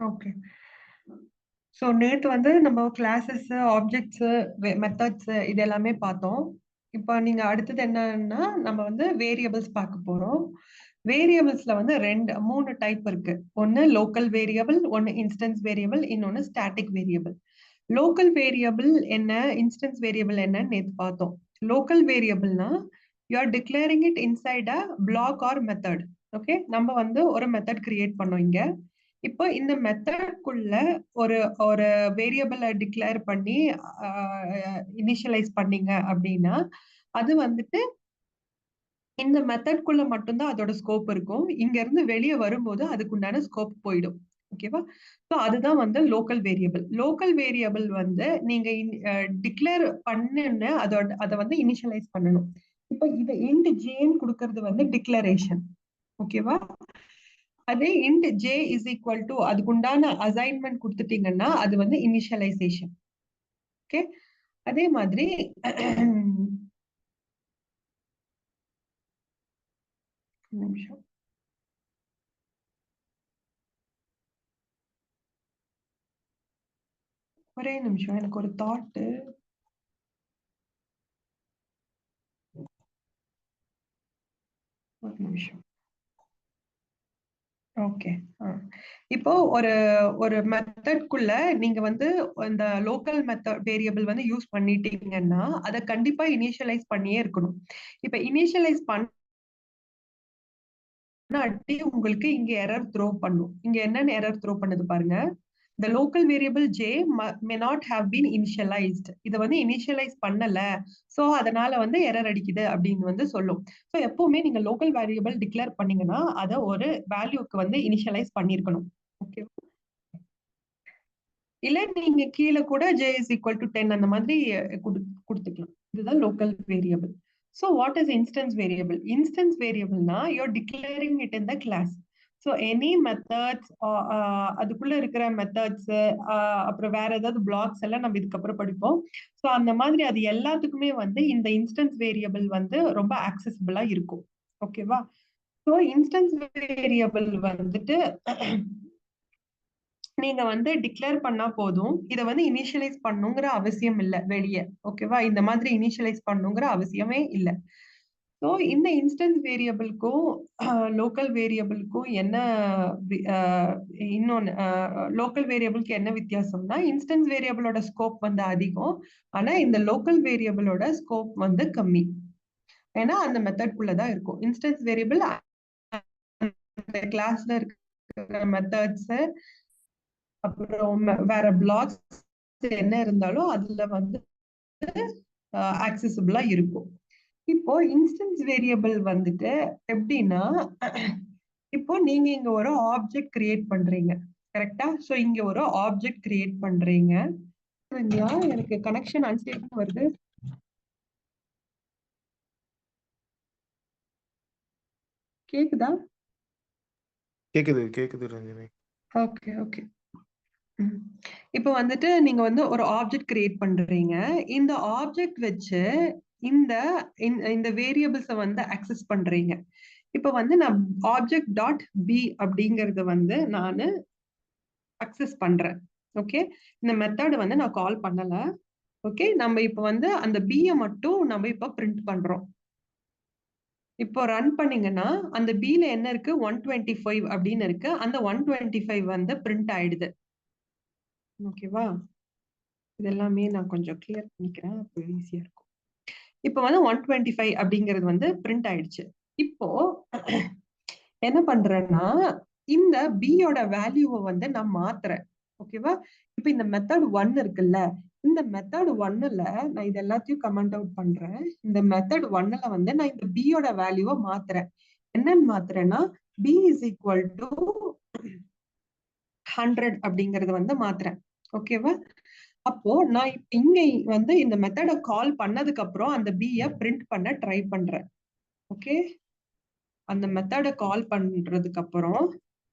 Okay. So நேத்து வந்து நம்ம கிளாஸஸ், ஆப்ஜெக்ட்ஸ், மெத்தட்ஸ் இது எல்லாமே பார்த்தோம். இப்போ நீங்க அடுத்தது என்னன்னா, நம்ம வந்து வேரியபிள்ஸ் பார்க்க போறோம். வேரியபிள்ஸ்ல வந்து 3 டைப் இருக்கு. ஒண்ணு லோக்கல் வேரியபிள், ஒண்ணு இன்ஸ்டன்ஸ் வேரியபிள், இன்னொன்னு ஸ்டாட்டிக் வேரியபிள். லோக்கல் வேரியபிள் என்ன, இன்ஸ்டன்ஸ் வேரியபிள் என்னன்னு நேத்து பார்த்தோம். லோக்கல் வேரியபிள்னா you are declaring it inside a block or method. Okay, நம்ம வந்து ஒரு மெத்தட் கிரியேட் பண்ணோம் இங்க. இப்போ இந்த மெத்தட்குள்ள ஒரு ஒரு வேரியபிளை டிக்ளேர் பண்ணி இனிஷியலைஸ் பண்ணீங்க அப்படின்னா அது வந்துட்டு இந்த மெத்தட்குள்ள மட்டும்தான் அதோட ஸ்கோப் இருக்கும். இங்க இருந்து வெளியே வரும்போது அதுக்குண்டான ஸ்கோப் போயிடும். ஓகேவா? ஸோ அதுதான் வந்து லோக்கல் வேரியபிள். லோக்கல் வேரியபிள் வந்து நீங்க டிக்ளேர் பண்ணுன்னு அதை வந்து இனிஷியலைஸ் பண்ணணும். இப்போ இதை இன்ட் ஜேன்னு கொடுக்கறது வந்து டிக்ளரேஷன். ஓகேவா? அதே int J is equal to அதுக்குண்டான அசைன்மெண்ட் கொடுத்துட்டீங்கன்னா அது வந்து இனிஷியலைசேஷன். ஓகே, அதே மாதிரி நிமிஷம், ஒரே நிமிஷம், எனக்கு ஒரு தாட். ஒரு நிமிஷம். ஓகே, இப்போ ஒரு ஒரு மெத்தட்குள்ள நீங்க வந்து இந்த லோக்கல் மெத்தட் வேரியபிள் வந்து யூஸ் பண்ணிட்டீங்கன்னா அதை கண்டிப்பா இனிஷியலைஸ் பண்ணியே இருக்கணும். இப்ப இனிஷியலைஸ் பண்ணாட்டி உங்களுக்கு இங்க எரர் த்ரோ பண்ணும். இங்க என்னன்னு எரர் த்ரோ பண்ணுது பாருங்க. The local variable j may not have been initialized. இதை வந்து இனிஷியலைஸ் பண்ணல, சோ அதனால வந்து எரர் அடிக்குது அப்படின்னு வந்து சொல்லும். ஸோ எப்பவுமே நீங்க லோக்கல் வேரியபிள் டிக்ளேர் பண்ணீங்கன்னா அதை ஒரு வேல்யூக்கு வந்து இனிஷியலைஸ் பண்ணிருக்கணும். ஓகே, இல்ல நீங்க கீழே கூட j is equal to 10 அந்த மாதிரி கொடுத்துக்கலாம். இதுதான் local variable. So what is instance variable? Instance variable na you're declaring it in the class. So any methods அதுக்குள்ள இருக்கிற மெத்தட்ஸ் அப்புறம் வேற ஏதாவது பிளாக்ஸ் எல்லாம் நம்ம இதுக்கப்புறம் படிப்போம். ஸோ அந்த மாதிரி அது எல்லாத்துக்குமே வந்து இந்த இன்ஸ்டன்ஸ் வேரியபிள் வந்து ரொம்ப ஆக்சசிபிளா இருக்கும். ஓகேவா? ஸோ இன்ஸ்டன்ஸ் வேரியபிள் வந்துட்டு நீங்க வந்து டிக்ளேர் பண்ணா போதும். இதை வந்து இனிஷியலைஸ் பண்ணுங்கிற அவசியம் இல்லை வெளியே. ஓகேவா? இந்த மாதிரி இனிஷியலைஸ் பண்ணுங்கிற அவசியமே இல்லை. ஸோ இந்த இன்ஸ்டன்ஸ் வேரியபிளுக்கும் லோக்கல் வேரியபிளுக்கும் என்ன இன்னொன்னு, லோக்கல் வேரியபிளுக்கு என்ன வித்தியாசம்னா இன்ஸ்டன்ஸ் வேரியபிளோட ஸ்கோப் வந்து அதிகம், ஆனா இந்த லோக்கல் வேரியபிளோட ஸ்கோப் வந்து கம்மி. ஏன்னா அந்த மெத்தட்குள்ளதான் இருக்கும். இன்ஸ்டன்ஸ் வேரியபிள் கிளாஸ்ல இருக்கிற மெத்தட்ஸ் அப்புறம் வேற பிளாக்ஸ் என்ன இருந்தாலும் அதுல வந்து ஆக்சசிபிளா இருக்கும். இப்போ இன்ஸ்டன்ஸ் வேரியபிள் வந்துட்டு எப்படின்னா, இப்போ நீங்க இங்க ஒரு ஆப்ஜெக்ட் கிரியேட் பண்றீங்க, கரெக்டா? சோ இங்க ஒரு ஆப்ஜெக்ட் கிரியேட் பண்றீங்க. எனக்கு கனெக்ஷன் அன்ஸ்டேபிள் வருது. கேக்குதா? கேக்குது கேக்குது ரஞ்சினி. Okay okay. இப்போ வந்துட்டு நீங்க வந்து ஒரு ஆப்ஜெக்ட் கிரியேட் பண்றீங்க. இந்த ஆப்ஜெக்ட் வச்சு இந்த இந்த வேரியபிள்ஸை வந்து அக்சஸ் பண்றீங்க. இப்போ வந்து நான் ஆப்ஜெக்ட் டாட் பி அப்படிங்கறத வந்து நான் அக்சஸ் பண்றேன். ஓகே, இந்த மெத்தட் வந்து நான் கால் பண்ணல. ஓகே, நம்ம இப்போ வந்து அந்த பியை மட்டும் நம்ம இப்போ பிரிண்ட் பண்றோம். இப்போ ரன் பண்ணீங்கன்னா அந்த பில என்ன இருக்கு, 125 அப்படின்னு இருக்கு. அந்த 125 வந்து பிரிண்ட் ஆயிடுது. ஓகேவா? இதெல்லாமே நான் கொஞ்சம் கிளியர் பண்ணிக்கிறேன், அப்போ ஈஸியா இருக்கும். இப்போ வந்து 125 அப்படிங்கிறது வந்து பிரிண்ட் ஆயிடுச்சு. இப்போ என்ன பண்றேன்னா இந்த பியோட வேல்யூவை வந்து நான் மாத்துறேன். ஓகேவா? இப்போ இந்த மெத்தட் 1 இருக்குல்ல, இந்த மெத்தட் 1ல நான் இது எல்லாத்தையும் கமெண்ட் அவுட் பண்றேன். இந்த மெத்தட் 1ல வந்து நான் இந்த பியோட வேல்யூவை மாத்துறேன். என்னன்னு மாத்துறேன்னா b is equal to 100 அப்படிங்கறது வந்து மாத்துறேன். ஓகேவா? அப்போ நான் இங்க வந்து இந்த மெத்தட கால் பண்ணதுக்கு அப்புறம் அந்த பியை பிரிண்ட் பண்ண ட்ரை பண்றேன். ஓகே, அந்த மெத்தட கால் பண்றதுக்கு அப்புறம்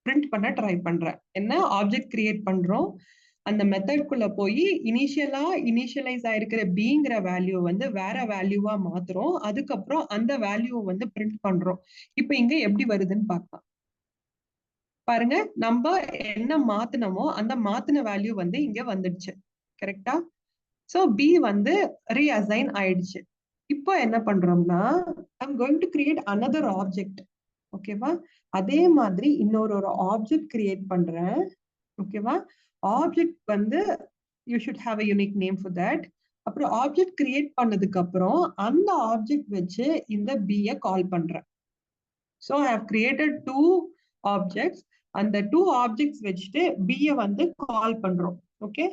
பிரிண்ட் பண்ண ட்ரை பண்றேன். என்ன ஆப்ஜெக்ட் கிரியேட் பண்றோம், அந்த மெத்தட்குள்ள போய் இனிஷியலைஸ் ஆயிருக்கிற பிங்கிற வேல்யூ வந்து வேற வேல்யூவா மாத்துறோம். அதுக்கப்புறம் அந்த வேல்யூவை வந்து பிரிண்ட் பண்றோம். இப்போ இங்க எப்படி வருதுன்னு பார்க்கலாம். பாருங்க, நம்ம என்ன மாத்துனமோ அந்த மாத்துன வேல்யூ வந்து இங்க வந்துடுச்சு. கரெக்டா? சோ பி வந்து ரீஅசைன் ஆயிடுச்சு. இப்போ என்ன பண்றோம்னா, I'm going to create another object. ஓகேவா? அதே மாதிரி இன்னொரு ஆப்ஜெக்ட் கிரியேட் பண்றேன். ஓகேவா? ஆப்ஜெக்ட் வந்து you should have a unique name for that. அப்புறம் ஆப்ஜெக்ட் கிரியேட் பண்ணதுக்கு அப்புறம் அந்த ஆப்ஜெக்ட் வச்சு இந்த B-ய கால் பண்றேன். So I have created two objects. அந்த டூ ஆப்ஜெக்ட்ஸ் வச்சுட்டு B-ய வந்து கால் பண்றோம். ஓகே?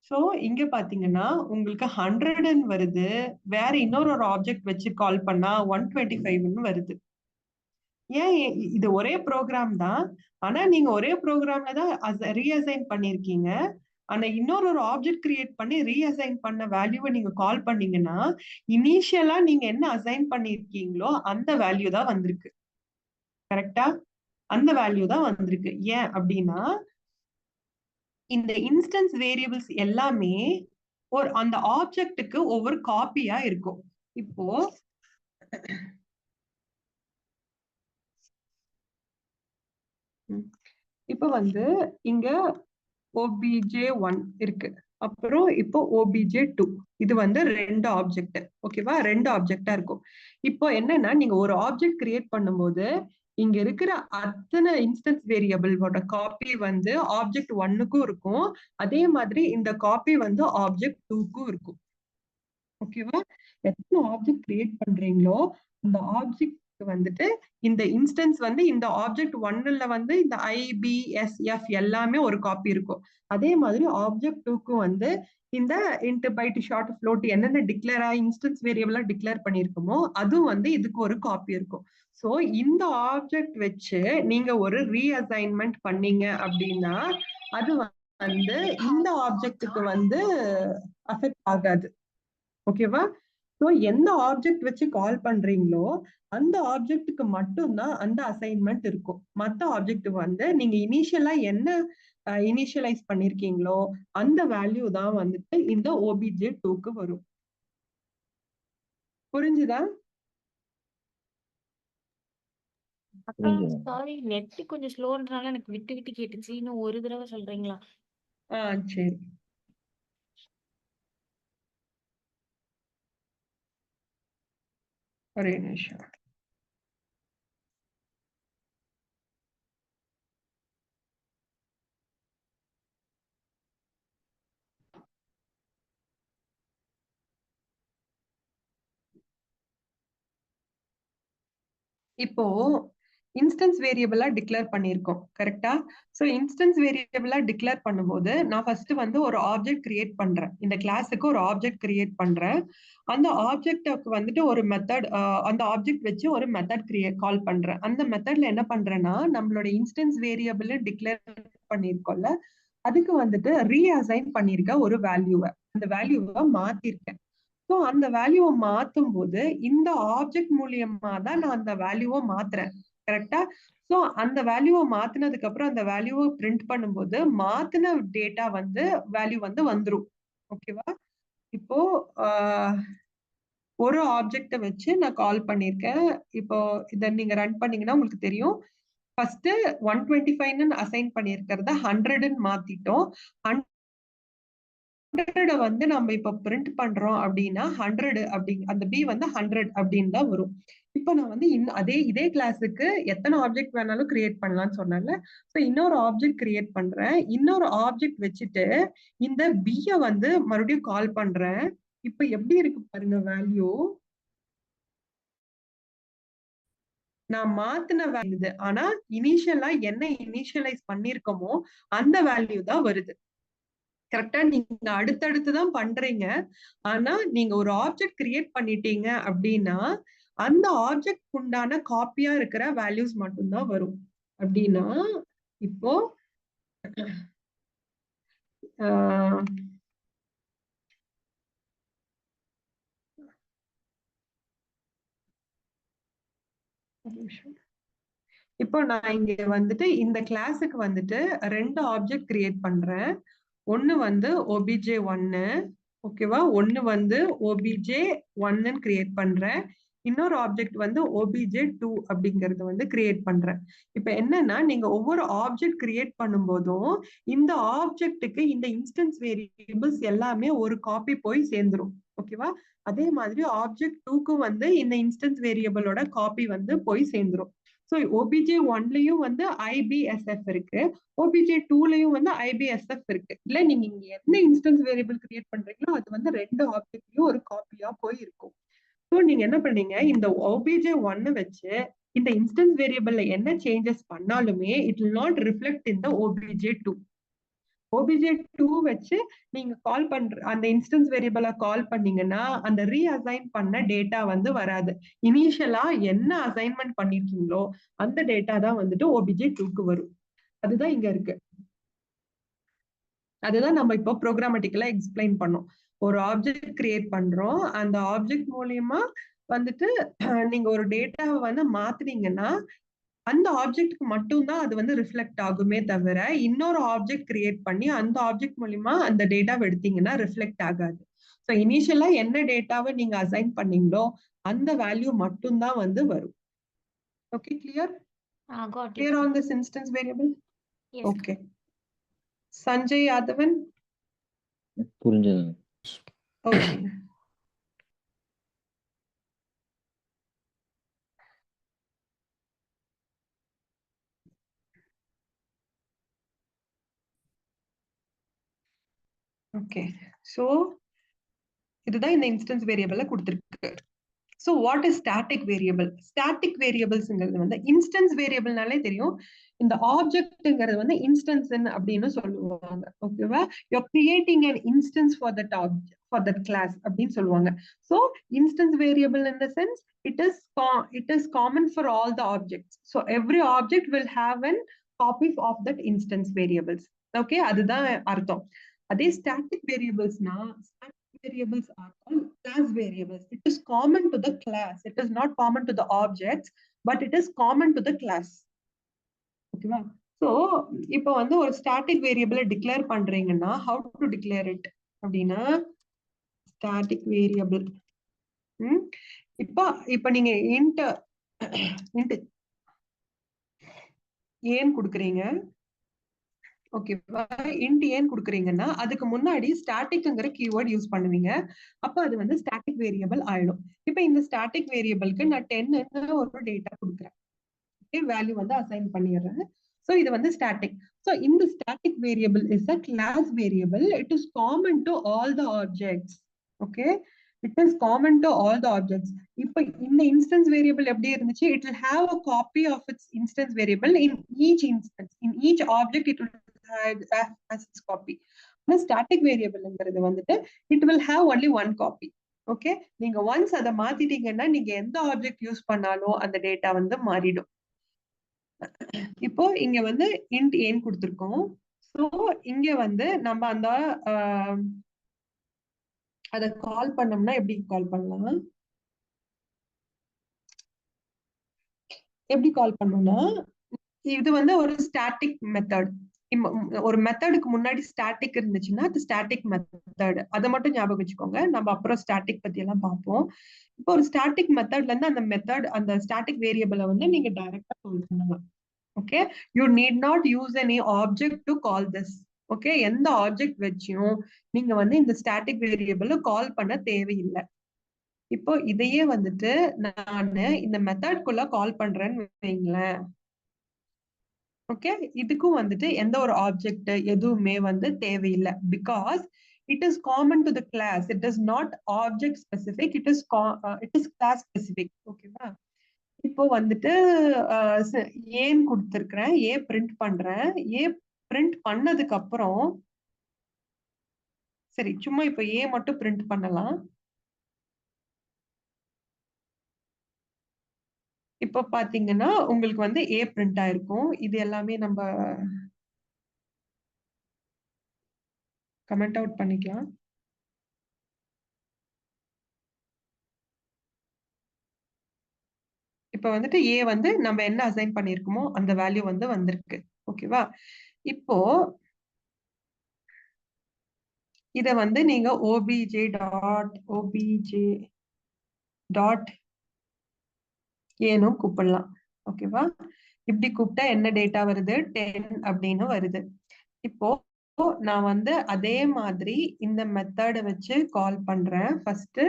சோ இங்க பாத்தீங்கன்னா உங்களுக்கு 100 வருது. வேற இன்னொரு ஆப்ஜெக்ட் வச்சு கால் பண்ணா 125 வருது. ஏன் இது ஒரே ப்ரோக்ராம் தான். ஆனா நீங்க ஒரே ப்ரோக்ராம்ல தான் ரீஅசைன் பண்ணிருக்கீங்க. ஆனா இன்னொரு ஆப்ஜெக்ட் கிரியேட் பண்ணி ரீஅசைன் பண்ண வேல்யூவை நீங்க கால் பண்ணீங்கன்னா இனிஷியலா நீங்க என்ன அசைன் பண்ணிருக்கீங்களோ அந்த வேல்யூ தான் வந்திருக்கு. கரெக்டா? அந்த வேல்யூ தான் வந்திருக்கு. ஏன் அப்படின்னா இந்த இன்ஸ்டன்ஸ் வேரியபிள்ஸ் எல்லாமே அந்த ஆப்ஜெக்ட்டுக்கு ஒவ்வொரு காப்பியா இருக்கும். இப்போ இப்போ வந்து இங்க obj1 இருக்கு. அப்புறம் இப்போ obj2 இது வந்து ரெண்டு ஆப்ஜெக்ட். ஓகேவா? ரெண்டு ஆப்ஜெக்டா இருக்கும். இப்போ என்னன்னா நீங்க ஒரு ஆப்ஜெக்ட் கிரியேட் பண்ணும்போது இங்க இருக்கிற அத்தனை இன்ஸ்டன்ஸ் வேரியபிளோட காப்பி வந்து ஆப்ஜெக்ட் 1க்கும் இருக்கும். அதே மாதிரி இந்த காப்பி வந்து ஆப்ஜெக்ட் 2க்கும் இருக்கும். ஓகேவா? எத்தனை ஆப்ஜெக்ட் கிரியேட் பண்றீங்களோ அந்த ஆப்ஜெக்ட் வந்துட்டு இந்த இன்ஸ்டன்ஸ் வந்து இந்த ஆப்ஜெக்ட் 1ல வந்து இந்த IBSF எல்லாமே ஒரு காப்பி இருக்கும். அதே மாதிரி ஆப்ஜெக்ட் 2க்கும் வந்து இந்த இன்ட் பைட் ஷார்ட் ஃப்ளோட் என்னென்ன டிக்ளேரா இன்ஸ்டன்ஸ் வேரியபிளா டிக்ளேர் பண்ணிருக்கோமோ அதுவும் வந்து இதுக்கு ஒரு காப்பி இருக்கும். சோ இந்த ஆப்ஜெக்ட் வச்சு நீங்க ஒரு ரீஅசைன்மெண்ட் பண்ணீங்க அப்படின்னா அது வந்து இந்த ஆப்ஜெக்ட்டுக்கு வந்து அஃபெக்ட் ஆகாது. ஓகேவா? சோ எந்த ஆப்ஜெக்ட் வச்சு கால் பண்றீங்களோ அந்த ஆப்ஜெக்ட்டுக்கு மட்டும்தான் அந்த அசைன்மெண்ட் இருக்கும். மத்த ஆப்ஜெக்ட் வந்து நீங்க இனிஷியலா என்ன இனிஷியலைஸ் பண்ணிருக்கீங்களோ அந்த வேல்யூ தான் வந்துட்டு இந்த obj2க்கு வரும். புரிஞ்சுதா? அக்கா சாரி நெட் கொஞ்சம் ஸ்லோன்றனால எனக்கு விட்டு விட்டு கேட்டுச்சு. இன்னும் ஒரு தடவை சொல்றீங்களா? சரி. ஒரே நிமிஷம். இப்போ இன்ஸ்டன்ஸ் வேரியபிளா டிக்ளேர் பண்ணியிருக்கோம். கரெக்டா? சோ இன்ஸ்டன்ஸ் வேரியபிளா டிக்ளேர் பண்ணும்போது நான் ஃபர்ஸ்ட் வந்து ஒரு ஆப்ஜெக்ட் கிரியேட் பண்றேன். இந்த கிளாஸுக்கு ஒரு ஆப்ஜெக்ட் கிரியேட் பண்றேன். அந்த ஆப்ஜெக்ட்டுக்கு வந்துட்டு ஒரு மெத்தட் அந்த ஆப்ஜெக்ட் வச்சு ஒரு மெத்தட் கால் பண்றேன். அந்த மெத்தட்ல என்ன பண்றேன்னா நம்மளோட இன்ஸ்டன்ஸ் வேரியபிள் டிக்ளேர் பண்ணியிருக்கோம்ல அதுக்கு வந்துட்டு ரீஅசைன் பண்ணிருக்க ஒரு வேல்யூவை அந்த வேல்யூவை மாத்திருக்கேன். ஸோ அந்த வேல்யூவை மாத்தும் போது இந்த ஆப்ஜெக்ட் மூலியமா தான் நான் அந்த வேல்யூவை மாத்துறேன். கரெக்டா? ஸோ அந்த வேல்யூவை மாத்தினதுக்கு அப்புறம் அந்த வேல்யூவை பிரிண்ட் பண்ணும்போது மாத்தின டேட்டா வந்து வேல்யூ வந்து வந்துரும். ஓகேவா? இப்போ ஒரு ஆப்ஜெக்ட வச்சு நான் கால் பண்ணிருக்கேன். இப்போ இதை நீங்க ரன் பண்ணீங்கன்னா உங்களுக்கு தெரியும். First 125 assign பண்ணிருக்கிறத 100 மாத்திட்டோம். 100 வந்து நம்ம இப்ப பிரிண்ட் பண்றோம் அப்படின்னா 100 அப்படி அந்த பி வந்து 100 அப்படின்னு தான் வரும். இப்போ நான் வந்து இதே கிளாஸுக்கு எத்தனை ஆப்ஜெக்ட் வேணாலும் கிரியேட் பண்ணலாம்னு சொன்னேன்ல. ஸோ இன்னொரு ஆப்ஜெக்ட் கிரியேட் பண்றேன். இன்னொரு ஆப்ஜெக்ட் வச்சுட்டு இந்த B-ய வந்து மறுபடியும் கால் பண்றேன். இப்போ எப்படி இருக்கு பாருங்க வேல்யூ. நான் மாத்தின வேல்யூ ஆனா இனிஷியலா என்ன இனிஷியலைஸ் பண்ணிருக்கோமோ அந்த வேல்யூ தான் வருது. கரெக்டா? நீங்க அடுத்தடுத்து தான் பண்றீங்க. ஆனா நீங்க ஒரு ஆப்ஜெக்ட் கிரியேட் பண்ணிட்டீங்க அப்படின்னா அந்த ஆப்ஜெக்ட் உண்டான காப்பியா இருக்கிற வேல்யூஸ் மட்டும்தான் வரும். அப்படின்னா இப்போ இப்போ நான் இங்க வந்துட்டு இந்த கிளாஸுக்கு வந்துட்டு ரெண்டு ஆப்ஜெக்ட் கிரியேட் பண்றேன். ஒன்னு வந்து obj1 ஓகேவா? ஒன்னு வந்து obj1 கிரியேட் பண்றேன். இன்னொரு ஆப்ஜெக்ட் வந்து obj2 அப்படிங்கறது வந்து கிரியேட் பண்றேன். இப்ப என்னன்னா நீங்க ஒவ்வொரு ஆப்ஜெக்ட் கிரியேட் பண்ணும்போதும் இந்த ஆப்ஜெக்ட்டுக்கு இந்த இன்ஸ்டன்ஸ் வேரியபிள்ஸ் எல்லாமே ஒரு காப்பி போய் சேர்ந்துரும். ஓகேவா? அதே மாதிரி ஆப்ஜெக்ட் 2க்கு வந்து இந்த இன்ஸ்டன்ஸ் வேரியபிளோட காப்பி வந்து போய் சேர்ந்துரும். ஸோ obj1லயும் வந்து IBSF இருக்கு, obj2லயும் வந்து IBSF இருக்கு. இல்ல நீங்க இங்க என்ன இன்ஸ்டன்ஸ் வேரியபிள் கிரியேட் பண்றீங்களோ அது வந்து ரெண்டு ஆப்ஜெக்ட்லயும் ஒரு காப்பியா போய் இருக்கும். ஸோ நீங்க என்ன பண்ணீங்க, இந்த obj1 வச்சு இந்த இன்ஸ்டன்ஸ் வேரியபிள்ல என்ன சேஞ்சஸ் பண்ணாலுமே it will not reflect in the obj2. obj2 வச்சு நீங்க கால் பண்ற அந்த இன்ஸ்டன்ஸ் வேரியபிளை கால் பண்ணீங்கன்னா அந்த ரீஅசைன் பண்ண டேட்டா வந்து வராது. இனிஷியலா என்ன அசைன்மெண்ட் பண்ணிருக்கீங்களோ அந்த டேட்டா தான் வந்துட்டு obj2க்கு வரும். அதுதான் இங்க இருக்கு. அதுதான் நம்ம இப்போ ப்ரோக்ராமட்டிக்கலா எக்ஸ்பிளைன் பண்ணோம். ஒரு ஆப்ஜெக்ட் கிரியேட் பண்றோம், அந்த ஆப்ஜெக்ட் மூலியமா வந்துட்டு நீங்க ஒரு டேட்டாவை வந்து மாத்துனீங்கன்னா அந்த ஆப்ஜெக்ட்க்கு மட்டும்தான் அது வந்து ரிஃப்ளெக்ட் ஆகுமே தவிர இன்னொரு ஆப்ஜெக்ட் கிரியேட் பண்ணி அந்த ஆப்ஜெக்ட் மூலியமா அந்த டேட்டாவை எடுத்தீங்கன்னா ரிஃப்ளெக்ட் ஆகாது. ஸோ இனிஷியலா என்ன டேட்டாவை நீங்க அசைன் பண்ணீங்களோ அந்த வேல்யூ மட்டும்தான் வந்து வரும். Okay, clear? Got it. Clear on this instance variable? Yes. Okay. Sanjay Yadavan? புரிஞ்சது. ஓகே. ஓகே, ஸோ இதுதான் இந்த இன்ஸ்டன்ஸ் வேரியபிள்ல கொடுத்துருக்கு. So what is static variable? Static வேரியபிள்ஸ்ங்கிறது வந்து இன்ஸ்டன்ஸ் வேரியபிள்னாலே தெரியும், இந்த ஆப்ஜெக்ட்ங்கிறது வந்து இன்ஸ்டன்ஸ் அப்படின்னு சொல்லுவாங்க. ஓகேவா? You are creating an instance for that object, for that class அப்படின்னு சொல்லுவாங்க. So instance variable in the sense it is common for all the objects. So every object will have an copy of that instance variables. Okay, அதுதான் அர்த்தம். அதே static வேரியபிள்ஸ்னா variables are called class variables. It is common to the class. It is not common to the objects, but it is common to the class. ஓகேவா? So இப்போ வந்து ஒரு static வேரியபிளை declare பண்றீங்கன்னா how to declare it அப்படின்னா static variable இப்போ நீங்க int ஏன் கொடுக்குறீங்க, ஓகேவா? int ஏன் கொடுக்குறீங்கன்னா அதுக்கு முன்னாடி ஸ்டாட்டிக்ங்கிற கீவேர்ட் யூஸ் பண்ணுவீங்க. அப்ப அது வந்து ஸ்டாட்டிக் வேரியபிள் ஆயிடும். இப்போ இந்த ஸ்டாட்டிக் வேரியபிளுக்கு நான் 10 ஒரு டேட்டா கொடுக்குறேன், வேல்யூ வந்து அசைன் பண்ணிடுறேன். ஸோ இது வந்து ஸ்டாட்டிக். ஸோ இந்த static variable is a class variable. It is common to all the objects. Okay, it is common to all the objects. இப்போ இந்த இன்ஸ்டன்ஸ் வேரியபிள் எப்படி இருந்துச்சு? It will have a copy of its instance variable in each instance. In each object it will have its copy. ஆனா static வேரியபிள்ங்கிறது வந்துட்டு it will have only one copy. Okay, நீங்க once அதை மாத்திட்டீங்கன்னா நீங்க எந்த ஆப்ஜெக்ட் யூஸ் பண்ணாலும் அந்த டேட்டா வந்து மாறிடும். இப்போ இங்க வந்து int ஏன் கொடுத்திருக்கோம். சோ இங்க வந்து நம்ம அந்த அத கால் பண்ணோம்னா எப்படி கால் பண்ணலாம்? எப்படி கால் பண்ணோம்னா இது வந்து ஒரு ஸ்டாட்டிக் மெத்தட். ஒரு மெத்தடுக்கு முன்னாடி ஸ்டாட்டிக் இருந்துச்சுன்னா அது ஸ்டாட்டிக் மெத்தட். அதை மட்டும் ஞாபகம் வச்சுக்கோங்க, நம்ம அப்புறம் ஸ்டாட்டிக் பத்தி எல்லாம் பார்ப்போம். இப்போ ஒரு ஸ்டாட்டிக் மெத்தட்ல இருந்து அந்த மெத்தட் அந்த ஸ்டாட்டிக் வேரியபிளை வந்து நீங்க டைரக்டா கால் பண்ணலாம். Okay, you need not use any object to call this. Okay, எந்த ஆப்ஜெக்ட் வச்சியும் நீங்க வந்து இந்த ஸ்டாட்டிக் வேரியபிள் கால் பண்ண தேவையில்லை. இப்போ இதையே வந்துட்டு நான் இந்த மெத்தட்குள்ள கால் பண்றேன்னு வைங்களேன். ஓகே, இதுக்கும் வந்துட்டு எந்த ஒரு ஆப்ஜெக்ட் எதுவுமே வந்து தேவையில்லை. Because it is common to the class. It is not object specific. It is class specific. ஓகேவா? இப்போ வந்துட்டு ஏன் கொடுத்திருக்கிறேன், ஏ பிரிண்ட் பண்றேன். ஏ பிரிண்ட் பண்ணதுக்கு அப்புறம் சரி சும்மா இப்போ ஏ மட்டும் பிரிண்ட் பண்ணலாம். இப்போ பாத்தீங்கன்னா உங்களுக்கு வந்து ஏ பிரிண்ட் ஆயிருக்கும். இது எல்லாமே நம்ம கமெண்ட் அவுட் பண்ணிக்கலாம். இப்ப வந்துட்டு ஏ வந்து நம்ம என்ன அசைன் பண்ணிருக்கோமோ அந்த வேல்யூ வந்து வந்திருக்கு. ஓகேவா? இப்போ இத வந்து நீங்க obj டாட் ஏனும் கூப்பிடலாம். ஓகேவா? இப்படி கூப்பிட்டா என்ன டேட்டா வருது? 10 அப்படின்னு வருது. இப்போ நான் வந்து அதே மாதிரி இந்த மெத்தட வச்சு கால் பண்றேன். ஃபர்ஸ்ட்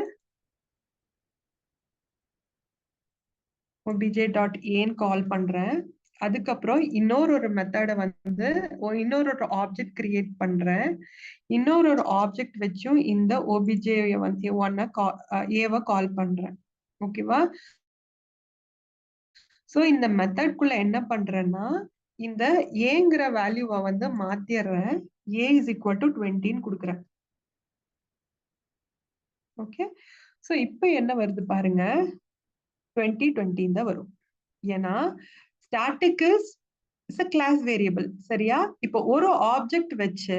obj.aன்னு கால் பண்றேன். அதுக்கப்புறம் இன்னொரு மெத்தட வந்து இன்னொரு ஆப்ஜெக்ட் கிரியேட் பண்றேன். இன்னொரு ஆப்ஜெக்ட் வச்சும் இந்த obj வந்து ஏவ கால் பண்றேன். ஓகேவா? சோ இந்த மெத்தட்குள்ள என்ன பண்றேன்னா இந்த ஏங்கிற வேல்யூவை வந்து மாத்திடுறேன். a is equal to 20ன்னு கொடுக்குறேன். ஓகே. சோ இப்போ என்ன வருது பாருங்க, 20 20 தான் வரும். ஏன்னா static is a class variable. சரியா? இப்போ ஒரு ஆப்ஜெக்ட் வச்சு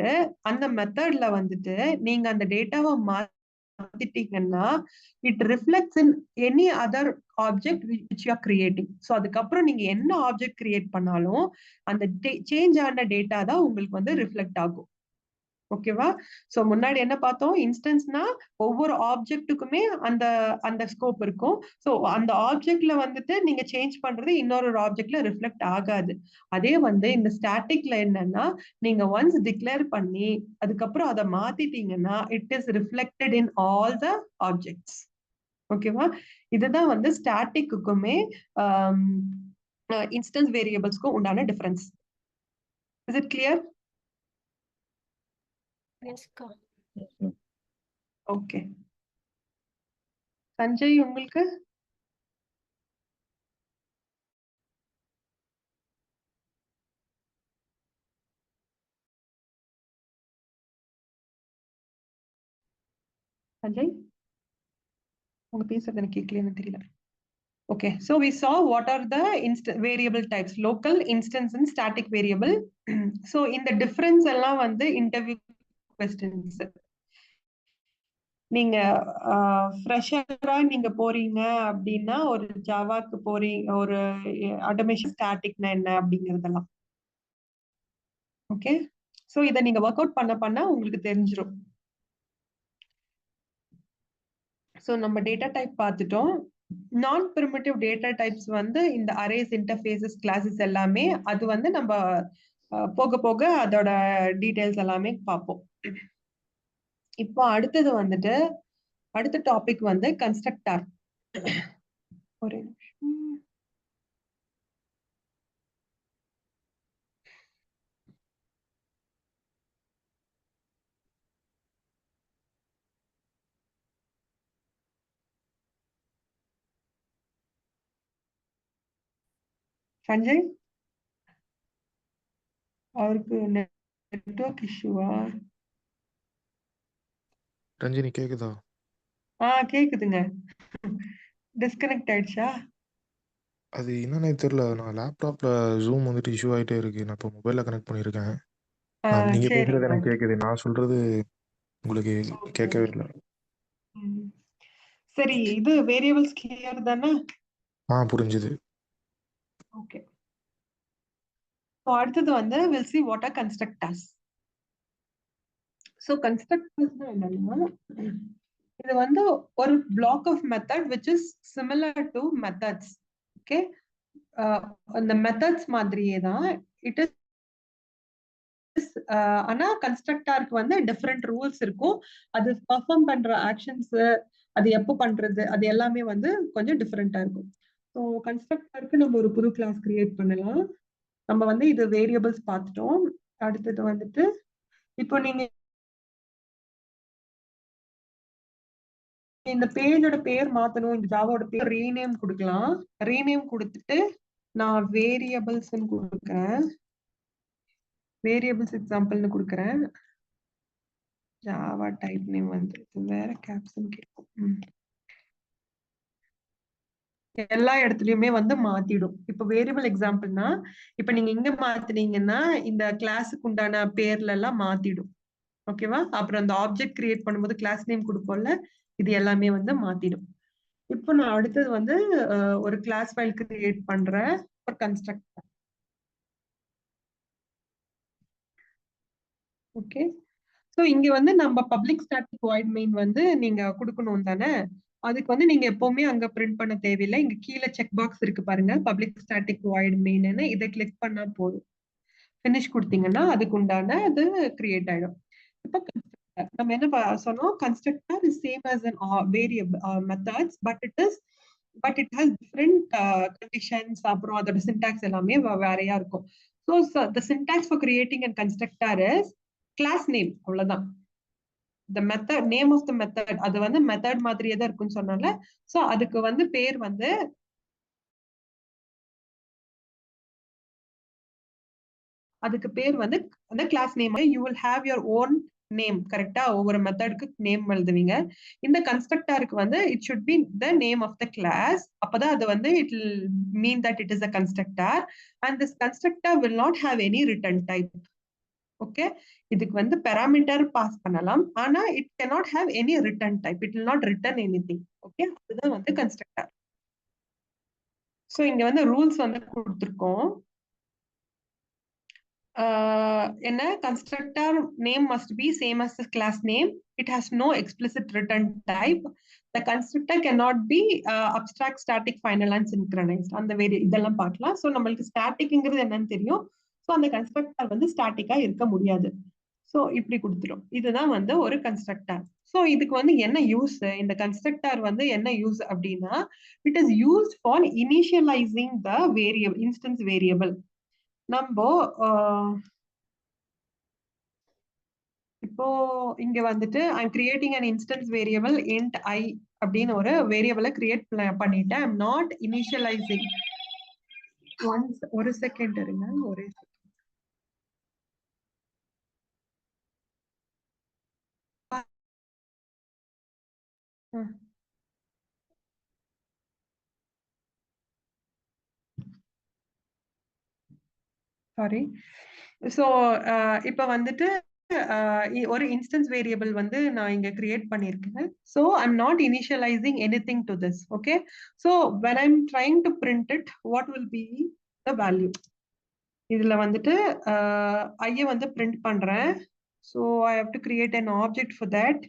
அந்த மெத்தட்ல வந்துட்டு நீங்க அந்த டேட்டாவை மாத்திட்டீங்கன்னா it reflects in any other object which you are creating. So அதுக்கப்புறம் நீங்க என்ன ஆப்ஜெக்ட் கிரியேட் பண்ணாலும் அந்த சேஞ்ச் ஆன டேட்டா தான் உங்களுக்கு வந்து ரிஃப்ளெக்ட் ஆகும். ஓகேவா? சோ முன்னாடி என்ன பார்த்தோம்? இன்ஸ்டன்ஸ்னா ஒவ்வொரு ஆப்ஜெக்ட்டுக்குமே அந்த அந்த ஸ்கோப் இருக்கும். சோ அந்த ஆப்ஜெக்ட்ல வந்துட்டு நீங்க சேஞ்ச் பண்றது இன்னொரு ஆப்ஜெக்ட்ல ரிஃப்ளெக்ட் ஆகாது. அதே வந்து இந்த ஸ்டாட்டிக்ல என்னன்னா நீங்க ஒன்ஸ் டிக்ளேர் பண்ணி அதுக்கப்புறம் அதை மாத்திட்டீங்கன்னா it is reflected in all the objects. ஓகேவா? இதுதான் வந்து ஸ்டாட்டிக்குமே இன்ஸ்டன்ஸ் வேரியபிள்ஸ்க்கும் உண்டான டிஃபரன்ஸ். Is it clear? எஸ்க்கா. ஓகே. சஞ்சய் உங்களுக்கு? சஞ்சய் உங்க பேசுறது எனக்கு கேட்கலன்னு தெரியல. Okay, so we saw what are the variable types: local, instance, and static variable. So in the difference எல்லாம் வந்து interview questions. நீங்க ஃப்ரெஷரா நீங்க போறீங்க அப்படின்னா ஒரு ஜாவாக்கு போறீங்க, ஒரு ஆட்டோமேஷன் ஸ்டாட்டிக்னா என்ன அப்படிங்கறதெல்லாம். ஓகே. சோ இத நீங்க ஒர்க் அவுட் பண்ண உங்களுக்கு தெரிஞ்சிரும். சோ நம்ம டேட்டா டைப் பார்த்துட்டோம். நான் பிரிமிட்டிவ் டேட்டா டைப்ஸ் வந்து இந்த அரேஸ், இன்டர்ஃபேஸஸ், கிளாஸஸ் எல்லாமே அது வந்து நம்ம போக போக அதோட டீடைல்ஸ் எல்லாமே பார்ப்போம். இப்போ அடுத்தது வந்துட்டு அடுத்த டாபிக் வந்து கன்ஸ்ட்ரக்டார். ஒரு நிமிஷம். சஞ்சய் அவருக்கு நெட்வொர்க் இஷ்யூவா? ரஞ்சினி கேக்குதா? கேக்குதுங்க. டிஸ்கனெக்ட் ஆயிடுச்சா? அது என்னன்னே தெரியல. நான் லேப்டாப்ல ஜூம் வந்துட்டு இஷ்யூ ஆயிட்டே இருக்கு. நான் இப்போ மொபைல்ல கனெக்ட் பண்ணியிருக்கேன். நீங்க பேசுறது சரிங்க. எனக்கு கேக்குது. நான் சொல்றது உங்களுக்கு கேட்கவே இல்லை. சரி, இது வேரியபிள்ஸ் கிளியர் தானே? புரிஞ்சுது. ஓகே. ஸோ அடுத்தது வந்து we'll see what are constructors. So கன்ஸ்ட்ரக்டர்ஸ்னா என்னன்னா இது வந்து ஒரு block of method which is similar to methods. Okay. அந்த மெத்தட்ஸ் மாதிரியே தான் இட் இஸ். ஆனா கன்ஸ்ட்ரக்டாருக்கு வந்து டிஃப்ரெண்ட் ரூல்ஸ் இருக்கும். அது பெர்ஃபார்ம் பண்ற ஆக்ஷன்ஸ், அது எப்போ பண்றது, அது எல்லாமே வந்து கொஞ்சம் டிஃப்ரெண்டா இருக்கும். ஸோ கன்ஸ்ட்ரக்டருக்கு நம்ம ஒரு புது கிளாஸ் கிரியேட் பண்ணலாம். நம்ம வந்து இது வேரியபிள்ஸ் பார்த்துட்டோம். அடுத்தது வந்துட்டு இப்போ நீங்க இந்த பேஜோட பேர் மாத்தணும், இந்த ஜாவாவோட பேர் ரீநேம் கொடுக்கலாம். ரீநேம் கொடுத்துட்டு நான் வேரியபிள்ஸ் கொடுக்குறேன். வேரியபிள்ஸ் எக்ஸாம்பிள்னு கொடுக்குறேன். ஜாவா டைப் நேம் வந்து வேற கேப்ஷன் கேட்கும். எல்லா இடத்துலயுமே வந்து மாத்திடும். இப்ப வேரியபிள் எக்ஸாம்பிள்னா இப்ப நீங்க இங்க மாத்தினீங்கன்னா இந்த கிளாஸுக்கு உண்டான பேர்ல எல்லாம் மாத்திடும். ஓகேவா? அப்புறம் அந்த ஆப்ஜெக்ட் கிரியேட் பண்ணும்போது கிளாஸ் நேம் கொடுப்போம்ல, இது எல்லாமே வந்து மாத்திடும். இப்போ நான் அடுத்தது வந்து ஒரு கிளாஸ் ஃபைல் கிரியேட் பண்றேன் ஒரு கன்ஸ்ட்ரக்டர். ஓகே. சோ இங்க வந்து நம்ம பப்ளிக் ஸ்டாட்டிக் வாய்ட் மெயின் வந்து நீங்க கொடுக்கணும் தானே? அதுக்கு வந்து நீங்க எப்பவுமே அங்க பிரிண்ட் பண்ண தேவையில்லை. இங்க கீழே செக் பாக்ஸ் இருக்கு பாருங்க, பப்ளிக் ஸ்டாட்டிக் வாய்ட் மெயின்னு. இதை கிளிக் பண்ணா போதும். ஃபினிஷ் கொடுத்தீங்கன்னா அதுக்கு உண்டான அது கிரியேட் ஆயிடும். இப்போ நம்ம என்ன சொன்னோம், constructor is same as an variable methods, but it has different conditions. அப்புறம் அதோட சின்டாக்ஸ் எல்லாமே வேறையா இருக்கும். So the syntax for creating and constructor is class name, அவ்வளவுதான். the method name of the method அது வந்து மெத்தட் மாதிரியே தான் இருக்குன்னு சொன்னால, சோ அதுக்கு வந்து பேர் வந்து அந்த class name. You will have your own name. கரெக்டா ஒவ்வொரு மெத்தடுக்கு நேம் எழுதுவீங்க. இந்த கன்ஸ்ட்ரக்டருக்கு வந்து it should be the name of the class. அப்பதான் அது வந்து it will mean that it is a constructor. And this constructor will not have any return type. Okay, இதுக்கு வந்து பாராமீட்டர் பாஸ் பண்ணலாம், ஆனா it cannot have any return type. It will not return anything. Okay, அதுதான் வந்து constructor. So இங்க வந்து rules வந்து கொடுத்திருக்கோம். என்ன, constructor name must be same as the class name. It has no explicit return type. The constructor cannot be abstract, static, final and synchronized. அந்த இதெல்லாம் பார்க்கலாம். சோ நம்மளுக்கு ஸ்டாட்டிக்ங்கிறது என்னன்னு தெரியும். சோ அந்த கன்ஸ்ட்ரக்டர் வந்து ஸ்டாட்டிக்கா இருக்க முடியாது. சோ இப்படி கொடுத்துரும். இதுதான் வந்து ஒரு கன்ஸ்ட்ரக்டர். சோ இதுக்கு வந்து என்ன யூஸ், இந்த கன்ஸ்ட்ரக்டர் வந்து என்ன யூஸ் அப்படின்னா, it is used for initialising the variable, instance variable. நம்ம இப்போ இங்க வந்துட்டு I'm creating an instance variable int I அப்படின்னு ஒரு வேரியபிளை கிரியேட் பண்ணிட்டேன். I'm not initialising. ஒரு செகண்ட் இருங்க, ஒரே சாரி. சோ இப்ப வந்துட்டு ஒரு இன்ஸ்டன்ஸ் வேரியபிள் வந்து நான் இங்க கிரியேட் பண்ணிருக்கேன். So I'm not initialising anything to this. Okay, so when I'm trying to print it, what will be the value? இதுல வந்துட்டு ஐய வந்து பிரிண்ட் பண்றேன். So I have to create an object for that.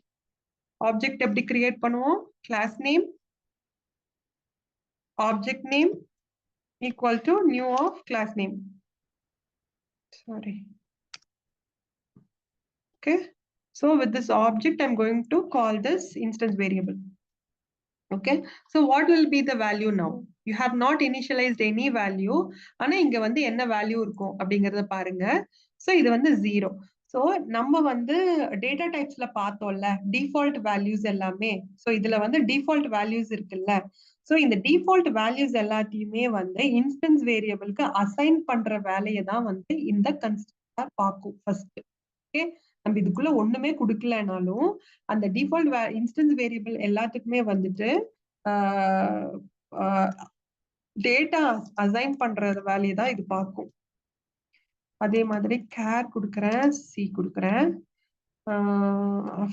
Object எப்படி create பண்ணுவோம்? Class name object name equal to new of class name. Sorry. Okay, so with this object I'm going to call this instance variable. Okay, so what will be the value now? You have not initialized any value. ஆனா இங்க வந்து என்ன value இருக்கும் அப்படிங்கறத பாருங்க. So இது வந்து 0. So நம்ம வந்து டேட்டா டைப்ஸ்ல பார்த்தோம்ல டிஃபால்ட் வேல்யூஸ் எல்லாமே. சோ இதுல வந்து டிஃபால்ட் வேல்யூஸ் இருக்குல்ல. சோ இந்த டிஃபால்ட் வேல்யூஸ் எல்லாத்தையுமே வந்து இன்ஸ்டன்ஸ் வேரியபிளுக்கு அசைன் பண்ற வேலையை தான் வந்து இந்த கன்ஸ்ட்ரக்டர் பார்க்கும் ஃபர்ஸ்ட். ஓகே, நம்ம இதுக்குள்ள ஒண்ணுமே கொடுக்கலனாலும் அந்த டிஃபால்ட் இன்ஸ்டன்ஸ் வேரியபிள் எல்லாத்துக்குமே வந்துட்டு டேட்டா அசைன் பண்ற வேலையை தான் இது பார்க்கும். அதே மாதிரி கேர் கொடுக்குறேன், சி கொடுக்குறேன்,